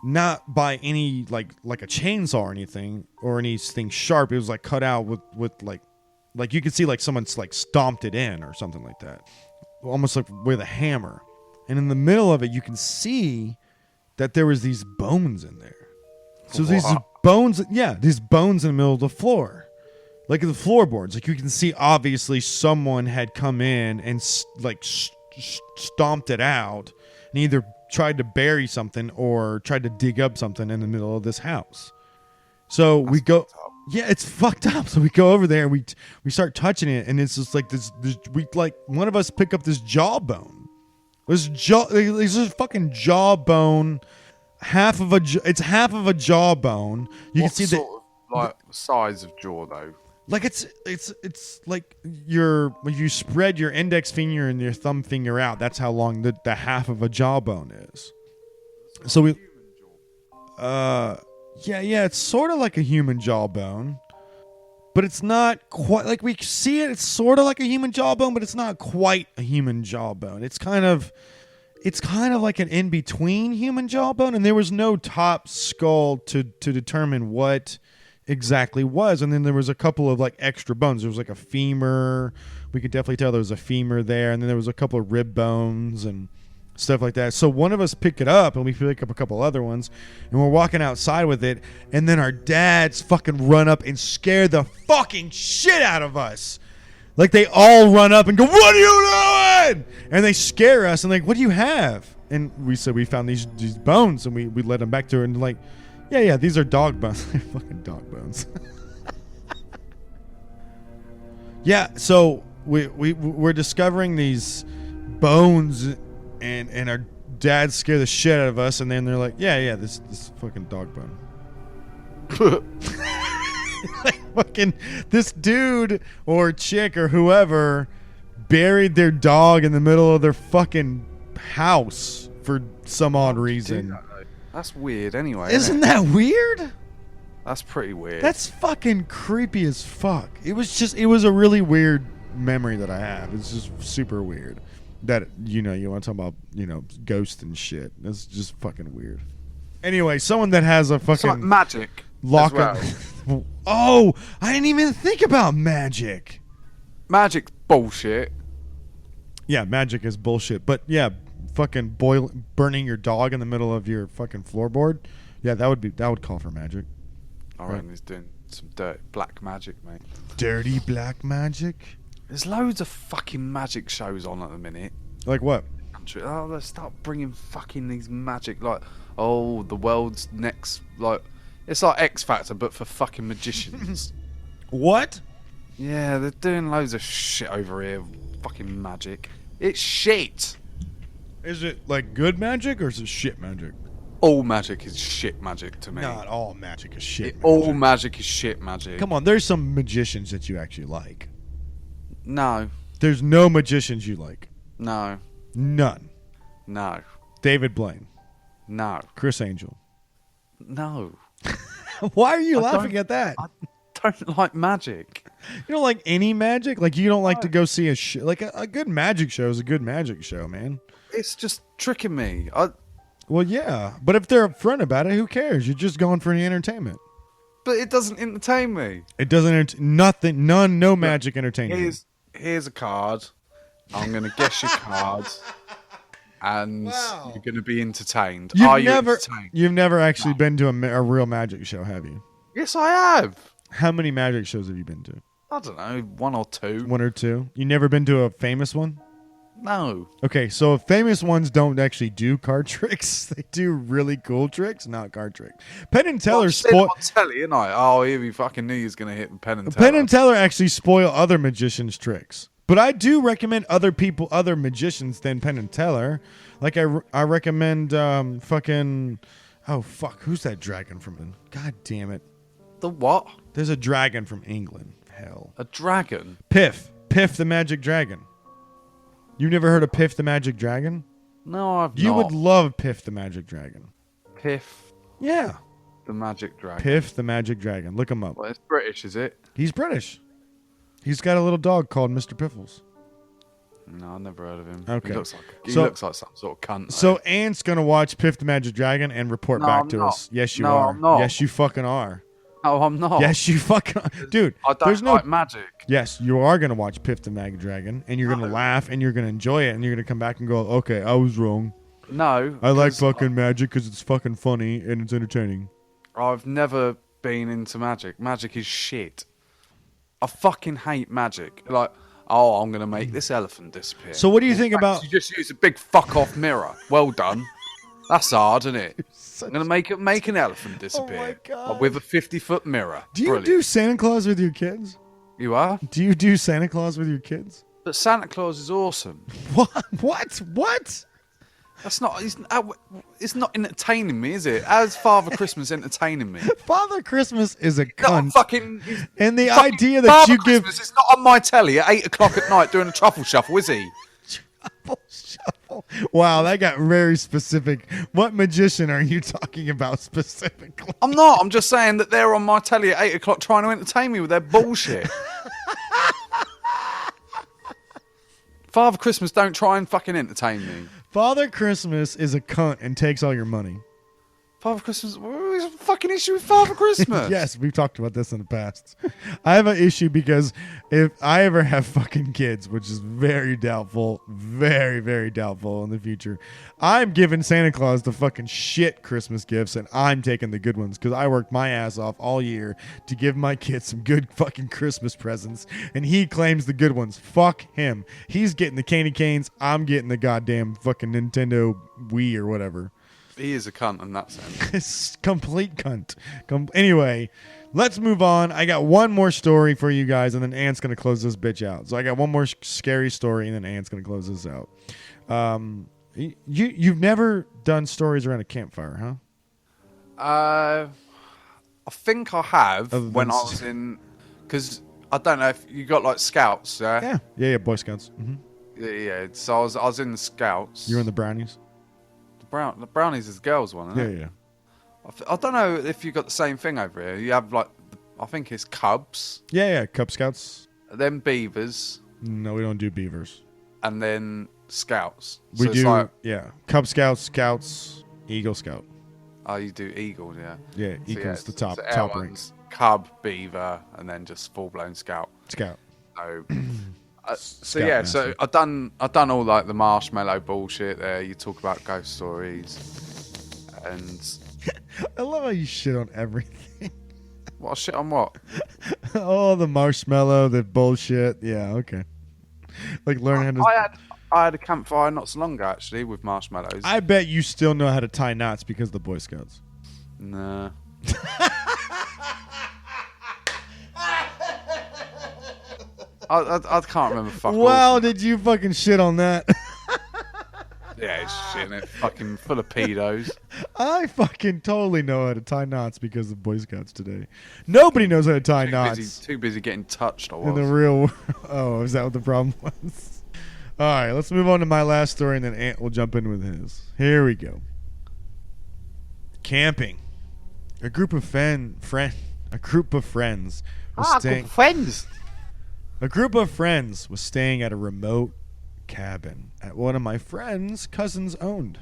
not by any like a chainsaw or anything sharp. It was like cut out with like you could see like someone's like stomped it in or something like that, almost like with a hammer. And in the middle of it, you can see that there was these bones in there. So these bones in the middle of the floor. like the floorboards. Like you can see, obviously, someone had come in and stomped it out, and either tried to bury something or tried to dig up something in the middle of this house. So we go. Yeah, it's fucked up. So we go over there and we start touching it, and it's just like this we like one of us pick up this jawbone. This fucking jawbone, it's half of a jawbone. You can see sort of, like size of jaw though. like it's like when you spread your index finger and your thumb finger out, that's how long the half of a jawbone is. So we yeah, it's sort of like a human jawbone, but it's not quite like we see it. It's sort of like a human jawbone, but it's not quite a human jawbone. It's kind of like an in-between human jawbone, and there was no top skull to determine what exactly was. And then there was a couple of like extra bones. There was like a femur. We could definitely tell there was a femur there, and then there was a couple of rib bones and stuff like that. So one of us pick it up, and we pick up a couple other ones, and we're walking outside with it, and then our dads fucking run up and scare the fucking shit out of us. Like they all run up and go, "What are you doing?" And they scare us and like, "What do you have?" And we said we found these bones, and we led them back to her, and like, yeah, these are dog bones. They're fucking dog bones. Yeah, so we're discovering these bones. And our dads scare the shit out of us, and then they're like, yeah, this fucking dog bone. Like fucking this dude or chick or whoever buried their dog in the middle of their fucking house for some odd reason. That's weird anyway. Isn't that weird? That's pretty weird. That's fucking creepy as fuck. It was a really weird memory that I have. It's just super weird. That, you want to talk about, ghosts and shit. That's just fucking weird. Anyway, someone that has a fucking... It's like magic lock as well. Oh, I didn't even think about magic. Magic's bullshit. Yeah, magic is bullshit. But yeah, fucking burning your dog in the middle of your fucking floorboard. Yeah, that would call for magic. I reckon he's doing some dirty black magic, mate. Dirty black magic? There's loads of fucking magic shows on at the minute. Like what? Oh, they start bringing fucking these magic, like, oh, the world's next, like, it's like X Factor, but for fucking magicians. What? Yeah, they're doing loads of shit over here. Fucking magic. It's shit. Is it like good magic or is it shit magic? All magic is shit magic to me. Not all magic is shit magic. All magic is shit magic. Come on, there's some magicians that you actually like. No. There's no magicians you like. No. None. No. David Blaine. No. Chris Angel. No. Why are you laughing at that? I don't like magic. You don't like any magic? Like you don't like to go see like a good magic show is a good magic show, man. It's just tricking me. Well, yeah, but if they're upfront about it, who cares? You're just going for the entertainment. But it doesn't entertain me. It doesn't. No magic entertainment. Here's a card. I'm gonna guess your cards, and Wow. you're gonna be entertained. Are you entertained? You've never actually been to a real magic show, have you? Yes, I have. How many magic shows have you been to? I don't know, one or two. One or two. You never been to a famous one? No. Okay, so famous ones don't actually do card tricks. They do really cool tricks, not card tricks. Penn and Teller spoil. on telly, and here we fucking knew he was gonna hit Penn and Teller. Penn and Teller actually spoil other magicians' tricks. But I do recommend other magicians than Penn and Teller. Like I recommend fucking, oh fuck, who's that dragon from? God damn it. The what? There's a dragon from England. Hell. A dragon? Piff the Magic Dragon. You've never heard of Piff the Magic Dragon? No, I've not. You would love Piff the Magic Dragon. Piff Yeah. the Magic Dragon. Piff the Magic Dragon. Look him up. Well, it's British, is it? He's British. He's got a little dog called Mr. Piffles. No, I've never heard of him. Okay. He looks like some sort of cunt. So Ant's going to watch Piff the Magic Dragon and report No, back I'm to not. us. Yes, you No, are. I'm not. Yes, you fucking are. No, I'm not. Yes, you fucking are. Dude, I don't there's no... like magic. Yes, you are going to watch Piff the Magic Dragon, and you're going to laugh, and you're going to enjoy it, and you're going to come back and go, okay, I was wrong. No. I like 'cause fucking magic because it's fucking funny and it's entertaining. I've never been into magic. Magic is shit. I fucking hate magic. Like, oh, I'm gonna make this elephant disappear. So what do you think about? You just use a big fuck off mirror. Well done. That's hard, isn't it? I'm gonna make an elephant disappear God. with a 50-foot mirror. Do you Brilliant. do Santa Claus with your kids? You are? Do you do Santa Claus with your kids? But Santa Claus is awesome. What? That's not. It's not entertaining me, is it? How's Father Christmas entertaining me? Father Christmas is a Not cunt. fucking. And the fucking idea that Father you give Christmas is not on my telly at 8 o'clock at night doing a truffle shuffle, is he? Shuffle. Wow, that got very specific. What magician are you talking about specifically? I'm not. I'm just saying that they're on my telly at 8 o'clock trying to entertain me with their bullshit. Father Christmas don't try and fucking entertain me. Father Christmas is a cunt and takes all your money. Father Christmas? What's the fucking issue with Father Christmas? Yes, we've talked about this in the past. I have an issue because if I ever have fucking kids, which is very doubtful, very, very doubtful in the future, I'm giving Santa Claus the fucking shit Christmas gifts and I'm taking the good ones because I worked my ass off all year to give my kids some good fucking Christmas presents and he claims the good ones. Fuck him. He's getting the candy canes. I'm getting the goddamn fucking Nintendo Wii or whatever. He is a cunt in that sense. It's complete cunt. Anyway, let's move on. I got one more story for you guys, and then Ant's going to close this bitch out. So I got one more scary story, and then Ant's going to close this out. You've never done stories around a campfire, huh? I think I have Other than when I was in... Because I don't know if you got like scouts, yeah? Yeah, Boy Scouts. Mm-hmm. Yeah. So I was in the scouts. You're in the Brownies? The Brownies is the girls' one, isn't it? Yeah. I don't know if you got the same thing over here. You have like, I think it's Cubs, Yeah, Cub Scouts. then Beavers, No, we don't do beavers. and then Scouts. We So it's do, like, Cub Scouts, Scouts, Eagle Scout. oh, you do Eagle, yeah. Yeah, So, Eagle's the top so top our rank. one's Cub, Beaver, and then just full blown Scout. Scout. So, Scout yeah, master. so I done all like the marshmallow bullshit there. You talk about ghost stories, and I love how you shit on everything. what shit on what? Oh, the marshmallow, the bullshit. Yeah, okay. Like learn how to. I had a campfire not so long ago actually with marshmallows. I bet you still know how to tie knots because of the Boy Scouts. Nah. I can't remember fuck all. Wow, did you fucking shit on that? Yeah, it's shit, innit? Fucking full of pedos. I fucking totally know how to tie knots because of Boy Scouts today. Nobody knows how to tie knots Too busy getting touched. I in the was. real world. Oh, is that what the problem was? All right, let's move on to my last story, and then Ant will jump in with his. Here we go. Camping. A group of friends was staying. friends. A group of friends was staying at a remote cabin at one of my friend's cousins owned.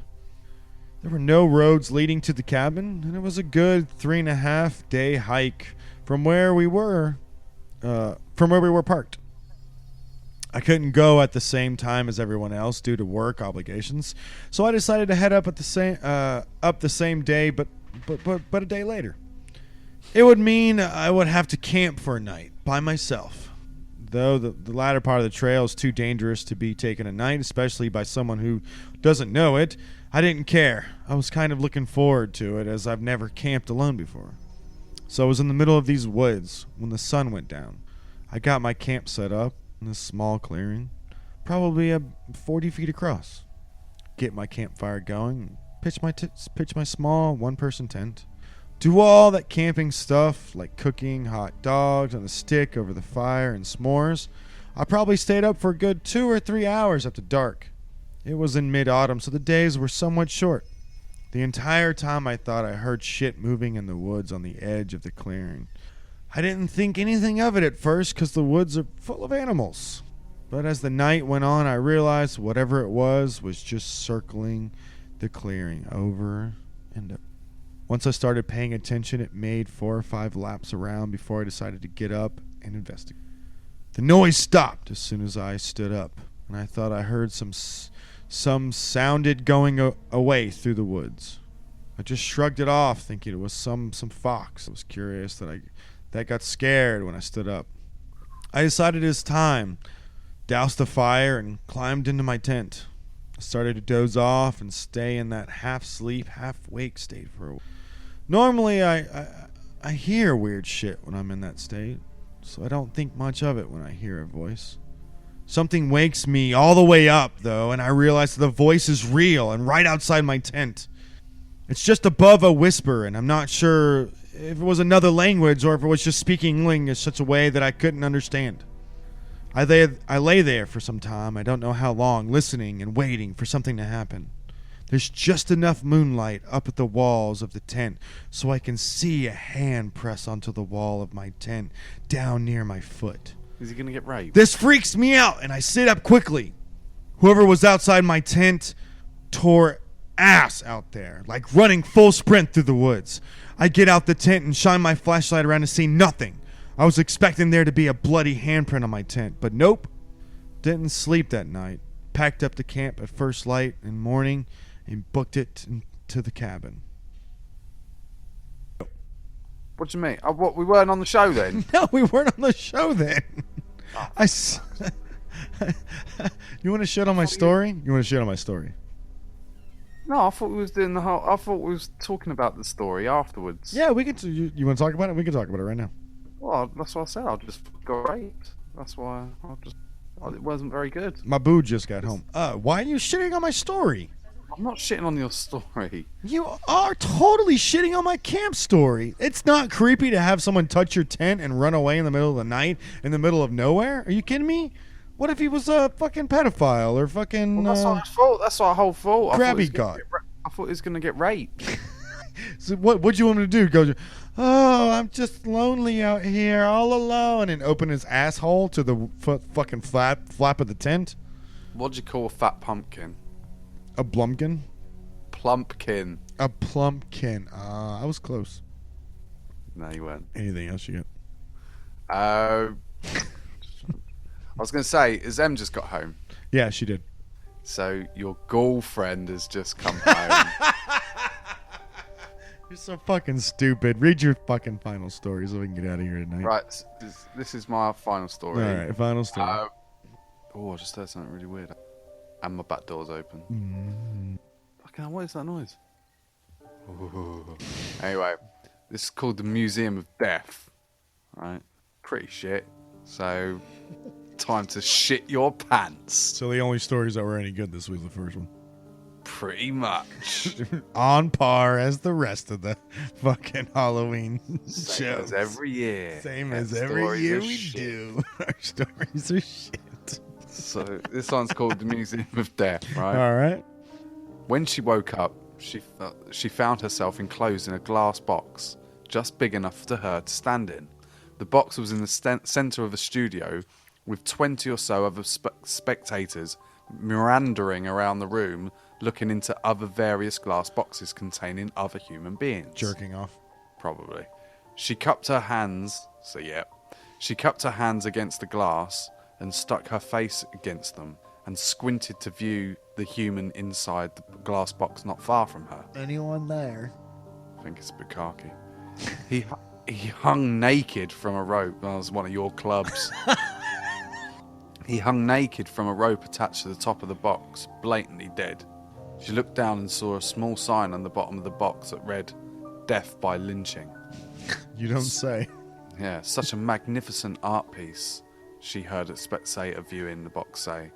There were no roads leading to the cabin, and it was a good 3.5 day hike from where we were parked. I couldn't go at the same time as everyone else due to work obligations, so I decided to head up at the same day, but a day later. It would mean I would have to camp for a night by myself. Though the latter part of the trail is too dangerous to be taken at night, especially by someone who doesn't know it, I didn't care. I was kind of looking forward to it as I've never camped alone before. So I was in the middle of these woods when the sun went down. I got my camp set up in a small clearing, probably 40 feet across. Get my campfire going, pitch my small one-person tent. Do all that camping stuff like cooking hot dogs on a stick over the fire and s'mores. I probably stayed up for a good 2 or 3 hours after dark. It was in mid-autumn, so the days were somewhat short. The entire time I thought I heard shit moving in the woods on the edge of the clearing. I didn't think anything of it at first because the woods are full of animals. But as the night went on, I realized whatever it was just circling the clearing over and over. Once I started paying attention, it made 4 or 5 laps around before I decided to get up and investigate. The noise stopped as soon as I stood up, and I thought I heard some sounded going away through the woods. I just shrugged it off, thinking it was some fox. I was curious that got scared when I stood up. I decided it's time. Doused the fire and climbed into my tent. I started to doze off and stay in that half-sleep, half-wake state for a while. Normally, I hear weird shit when I'm in that state, so I don't think much of it when I hear a voice. Something wakes me all the way up, though, and I realize the voice is real and right outside my tent. It's just above a whisper, and I'm not sure if it was another language or if it was just speaking English in such a way that I couldn't understand. I lay there for some time, I don't know how long, listening and waiting for something to happen. There's just enough moonlight up at the walls of the tent so I can see a hand press onto the wall of my tent down near my foot. Is he going to get raped? This freaks me out, and I sit up quickly. Whoever was outside my tent tore ass out there, like running full sprint through the woods. I get out the tent and shine my flashlight around and see nothing. I was expecting there to be a bloody handprint on my tent, but nope. Didn't sleep that night. Packed up to camp at first light in morning and booked it to the cabin. What do you mean? What, we weren't on the show then? No, we weren't on the show then. You want to shit on my story? You want to shit on my story? No, I thought we was doing the whole. I thought we was talking about the story afterwards. Yeah, we can. You want to talk about it? We can talk about it right now. Well, that's what I said. I just got raped. That's why it wasn't very good. My boo just got home. Why are you shitting on my story? I'm not shitting on your story. You are totally shitting on my camp story. It's not creepy to have someone touch your tent and run away in the middle of the night in the middle of nowhere. Are you kidding me? What if he was a fucking pedophile or fucking? Well, that's not his fault. That's our whole fault. Krabby God. I thought he was gonna get raped. So what'd you want me to do? Go, oh, I'm just lonely out here, all alone, and open his asshole to the fucking flap of the tent? What do you call a fat pumpkin? A blumpkin? Plumpkin. A plumpkin. I was close. No, you weren't. Anything else you got? I was gonna say, Em just got home. Yeah, she did. So your girlfriend has just come home. You're so fucking stupid. Read your fucking final story so we can get out of here tonight. Right, this is my final story. All right, final story. I just heard something really weird. And my back door's open. Fucking hell, what is that noise? Ooh. Anyway, this is called the Museum of Death. Right? Pretty shit. So, time to shit your pants. So the only stories that were any good this week was the first one. Pretty much. On par as the rest of the fucking Halloween Same shows. as every year. Same Our as every stories year are we shit. do. Our stories are shit. So, this one's called the Museum of Death, right? All right. When she woke up, she found herself enclosed in a glass box, just big enough for her to stand in. The box was in the centre of a studio, with 20 or so other spectators meandering around the room, looking into other various glass boxes containing other human beings. Jerking off. Probably. She cupped her hands. She cupped her hands against the glass and stuck her face against them and squinted to view the human inside the glass box not far from her. Anyone there? I think it's Bukaki. He hung naked from a rope. That was one of your clubs. He hung naked from a rope attached to the top of the box, blatantly dead. She looked down and saw a small sign on the bottom of the box that read, "Death by lynching." You don't say. Yeah, such a magnificent art piece, she heard a spectator viewing the box say.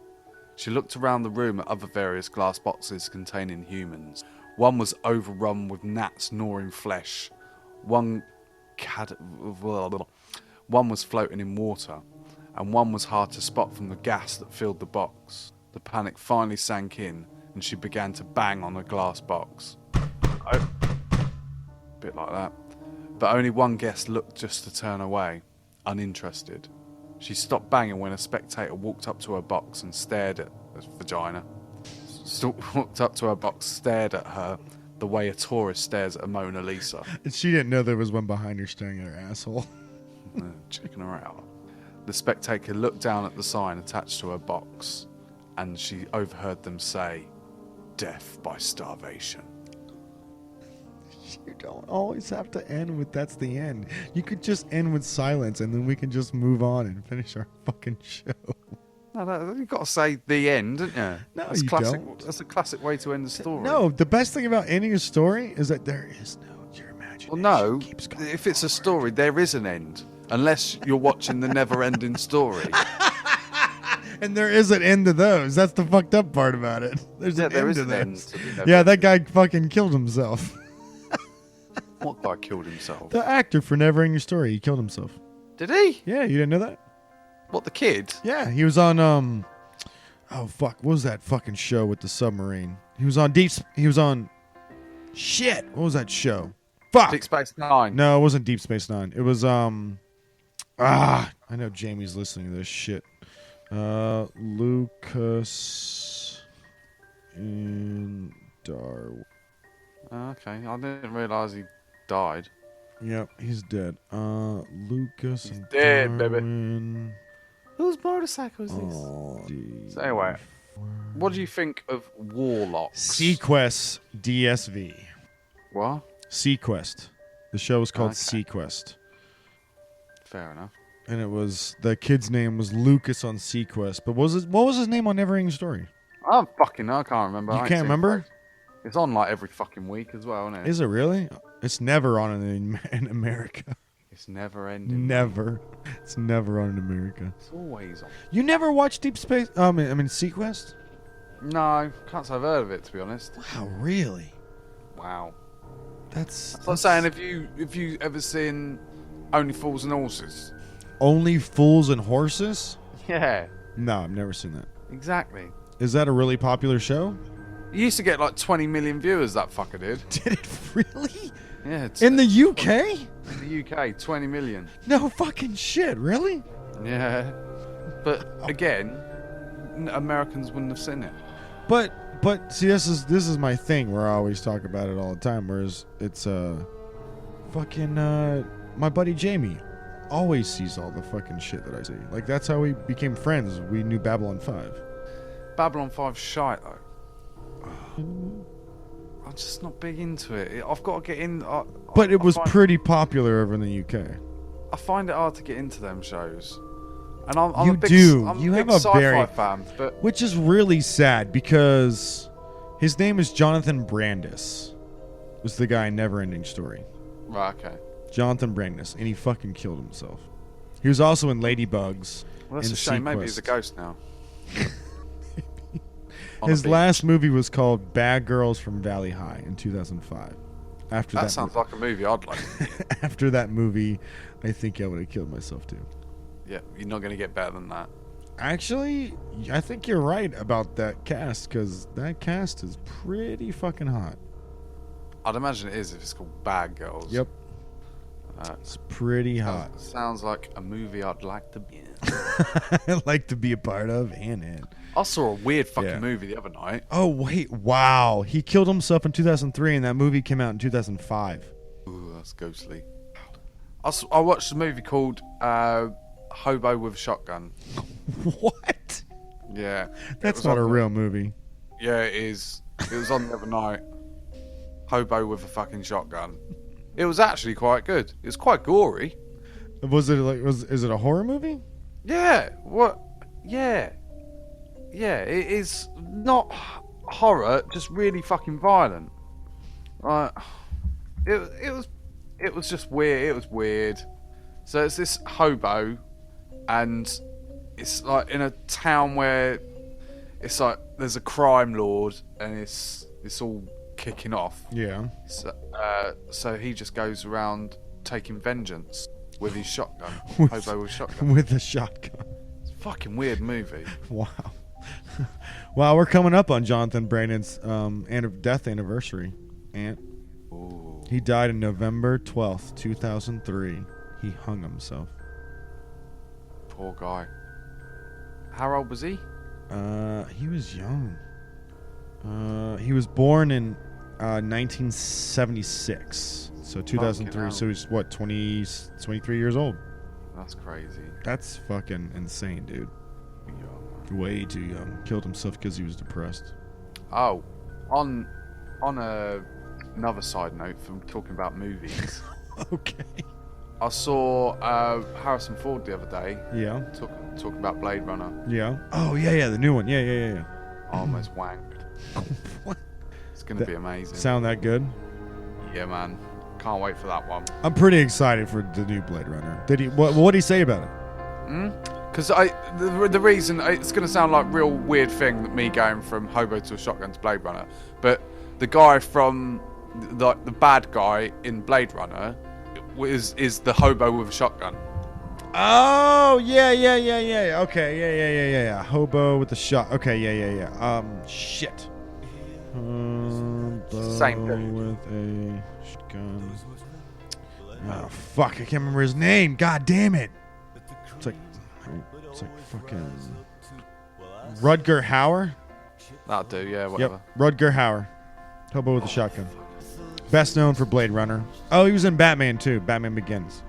She looked around the room at other various glass boxes containing humans. One was overrun with gnats gnawing flesh. One was floating in water, and one was hard to spot from the gas that filled the box. The panic finally sank in, and she began to bang on the glass box. Bit like that. But only one guest looked just to turn away, uninterested. She stopped banging when a spectator walked up to her box and stared at her vagina. Walked up to her box, stared at her the way a tourist stares at a Mona Lisa. And she didn't know there was one behind her staring at her asshole. Checking her out. The spectator looked down at the sign attached to her box, and she overheard them say, "Death by starvation." You don't always have to end with "that's the end." You could just end with silence, and then we can just move on and finish our fucking show. No, you've got to say the end, don't you? No, that's you classic. don't. That's a classic way to end the story. No, the best thing about ending a story is that there is no your imagination. Well, no. keeps going If it's a story, there is an end, unless you're watching the never-ending story. And there is an end to those. That's the fucked up part about it. There's Yeah, an there end is to an end those. to the Yeah, that guy fucking killed himself. What guy killed himself? The actor for Never Ending Story, he killed himself. Did he? Yeah, you didn't know that? What, the kid? Yeah, he was on oh fuck, what was that fucking show with the submarine? He was on shit, what was that show? Fuck. Deep Space Nine. No, it wasn't Deep Space Nine. It was I know Jamie's listening to this shit. Lucas in Darwin. Okay, I didn't realise he died. Yep, he's dead. Lucas He's and dead, baby. Darwin. Whose motorcycle is this? Oh, So anyway, what do you think of Warlocks? Sequest DSV. What? Sequest. The show was called Okay. Sequest. Fair enough. And it was the kid's name was Lucas on Sequest. But what was his name on Never Ending Story? Oh, fucking hell, I can't remember. You I ain't can't seen remember? it. It's on like every fucking week as well, isn't it? Is it really? It's never on in America. It's never ending. Never. It's never on in America. It's always on. You never watched Deep Space? I mean, Sequest? No, can't say I've heard of it, to be honest. Wow, really? Wow. That's I'm saying, if you ever seen Only Fools and Horses? Only Fools and Horses? Yeah, No, I've never seen that. exactly. Is that a really popular show? It used to get like 20 million viewers, that fucker did. Did it really? Yeah, it's In the UK? in the UK, 20 million. No fucking shit, really? Yeah. But again, Americans wouldn't have seen it. But see, this is my thing where I always talk about it all the time. Whereas it's fucking my buddy Jamie always sees all the fucking shit that I see. Like that's how we became friends. We knew Babylon 5. Babylon 5's shite though. I'm just not big into it. I've got to get in. But it was I find, pretty popular over in the UK. I find it hard to get into them shows. And I'm You a big, do. I'm You a big have a sci-fi very- fan, but Which is really sad because his name is Jonathan Brandis. Was the guy in Never Ending Story. right, okay. Jonathan Brandis, and he fucking killed himself. He was also in Ladybugs. Well, that's and a shame. Maybe he's a Sequest. ghost now. On His a beach. last movie was called Bad Girls from Valley High in 2005. After That that, sounds like a movie I'd like. after that movie, I think I would have killed myself too. Yeah, you're not going to get better than that. Actually, I think you're right about that cast because that cast is pretty fucking hot. I'd imagine it is if it's called Bad Girls. Yep, Uh, it's pretty hot. sounds like a movie I'd like to be in. I like to be a part of and in. I saw a weird fucking Yeah. movie the other night. Oh wait, wow! He killed himself in 2003, and that movie came out in 2005. Ooh, that's ghostly. I watched a movie called Hobo with a Shotgun. What? Yeah. That's was not a on- real movie. Yeah, it is. It was on the other night. Hobo with a fucking shotgun. It was actually quite good. It was quite gory. Was it like is it a horror movie? Yeah. What? Yeah. Yeah. It is not horror, just really fucking violent. Right. It was just weird. It was weird. So it's this hobo, and it's like in a town where it's like there's a crime lord, and it's all kicking off. Yeah. So he just goes around taking vengeance with his shotgun. With- Hobo with shotgun. With a shotgun. It's a fucking weird movie. Wow. Wow, we're coming up on Jonathan Brandon's death anniversary. Ant. Ooh. He died on November 12th, 2003. He hung himself. Poor guy. How old was he? He was young. He was born in 1976. So 2003. hell. So he's what, 23 years old. That's crazy. That's fucking insane, dude. Yeah. Way too young. Killed himself because he was depressed. Oh, on a another side note from talking about movies. Okay. I saw Harrison Ford the other day Yeah. talking about Blade Runner. Yeah. Oh yeah, the new one. Yeah. I almost wanked. What? It's gonna be amazing. Sound that good? Yeah, man. Can't wait for that one. I'm pretty excited for the new Blade Runner. What did he say about it? Because the reason it's going to sound like a real weird thing that me going from Hobo to a Shotgun to Blade Runner, but the guy from the bad guy in Blade Runner is the hobo with a shotgun. Oh yeah. Okay, yeah. Hobo with the shot. Okay, yeah. Shit. Same Hobo dude. with a shotgun. Oh fuck! I can't remember his name. God damn it! It's like fucking Rutger Hauer. That'll do, yeah, whatever. Yep, Rutger Hauer. Hobo with a shotgun. Best known for Blade Runner. Oh, he was in Batman too. Batman Begins.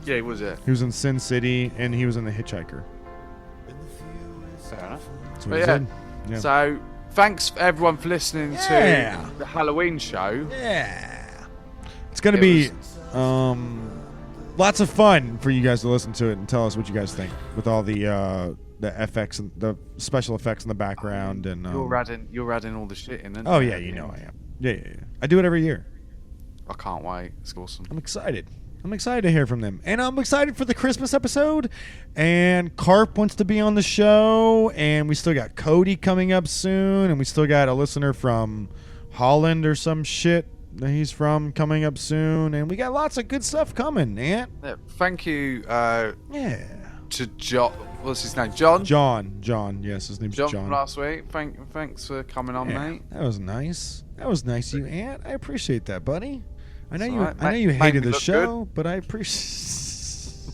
Yeah, he was it. He was in Sin City, and he was in The Hitchhiker. Fair enough. That's But what he yeah, did. Yeah. so thanks everyone for listening Yeah. to the Halloween show. Yeah. It's going to It be lots of fun for you guys to listen to it and tell us what you guys think with all the FX and the special effects in the background and You're adding all the shit in, oh yeah, you know I am. Yeah. I do it every year. I can't wait. It's awesome. I'm excited to hear from them. And I'm excited for the Christmas episode. And Carp wants to be on the show. And we still got Cody coming up soon. And we still got a listener from Holland or some shit that he's from coming up soon. And we got lots of good stuff coming, Ant. Yeah, thank you Yeah. to John. What's his name? John? John. Yes, his name's John. From last week. Thanks for coming on, Yeah, mate. that was nice. That was nice of you, Ant. I appreciate that, buddy. I know It's you. alright. I know you Made hated me the look show, but I appreciate.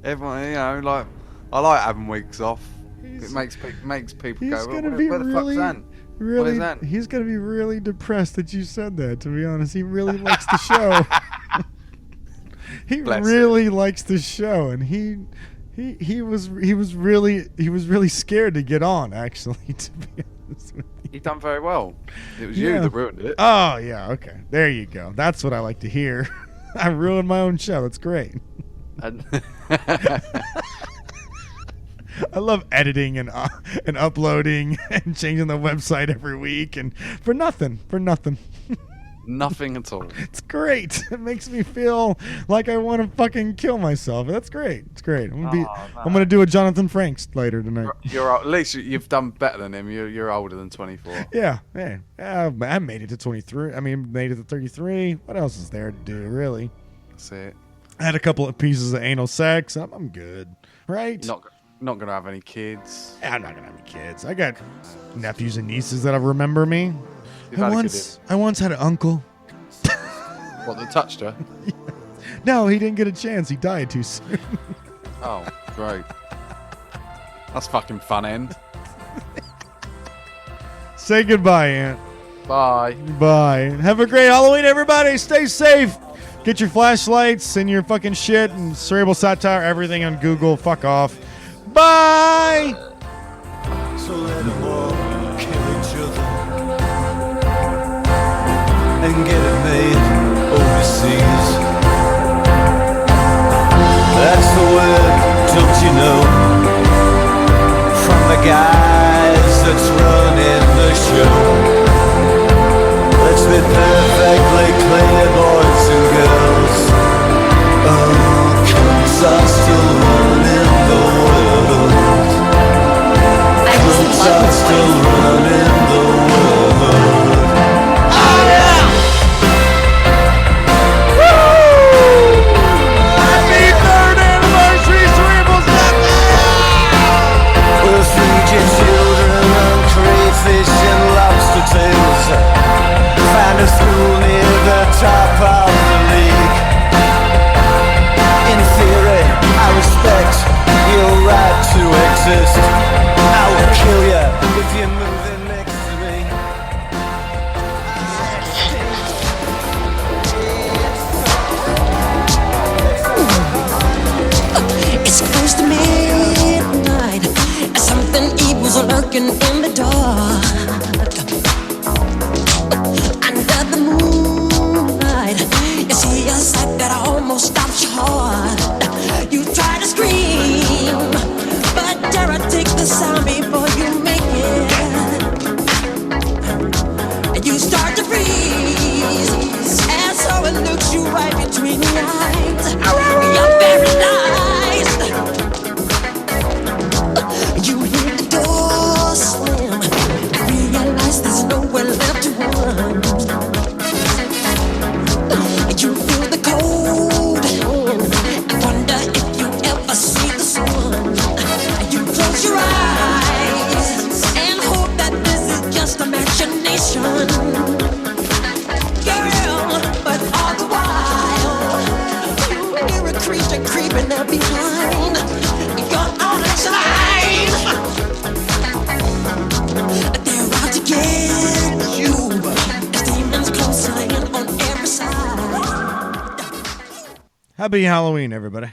Everyone, like I like having weeks off. It makes people He's go, gonna where be the fuck's really, Ant? really. Where's Ant? He's gonna be really depressed that you said that. To be honest, he really likes the show. He Bless really likes the show, and he was really scared to get on. Actually, to be honest with you. He done very well. It was Yeah. you that ruined it. Oh yeah, okay. There you go. That's what I like to hear. I ruined my own show. That's great. And I love editing and uploading and changing the website every week and for nothing. nothing at all. It's great. It makes me feel like I want to fucking kill myself. That's great. It's great. I'm gonna do a Jonathan Franks later tonight. At least you've done better than him. You're older than 24. Yeah. I made it to 23. I mean, made it to 33. What else is there to do, really? That's it. I had a couple of pieces of anal sex. I'm good, right? Not gonna have any kids. Yeah, I'm not gonna have any kids. I got nephews and nieces that remember me. You've had a good I once had an uncle. What, that touched her? No, he didn't get a chance. He died too soon. Oh, great. That's fucking fun end. Say goodbye, Aunt. Bye. Bye. Have a great Halloween, everybody. Stay safe. Get your flashlights and your fucking shit and cerebral satire, everything on Google. Fuck off. Bye. So let them all kill each other and get it made overseas. That's the word, don't you know? From the guys that's running the show. Let's be perfectly clear, boys and girls. Oh, cunts are still running the world. Cunts are still running the world. Oh yeah! Woo! Happy 3rd anniversary, Cerebral Satire! We'll feed your children on crayfish and lobster tails. Find a school near the top of the league. In theory, I respect your right to exist. I will kill you if you're moving next to me. It's close to midnight. Something evil's lurking in the dark. And get you. As demons closing in on every side. Happy Halloween, everybody.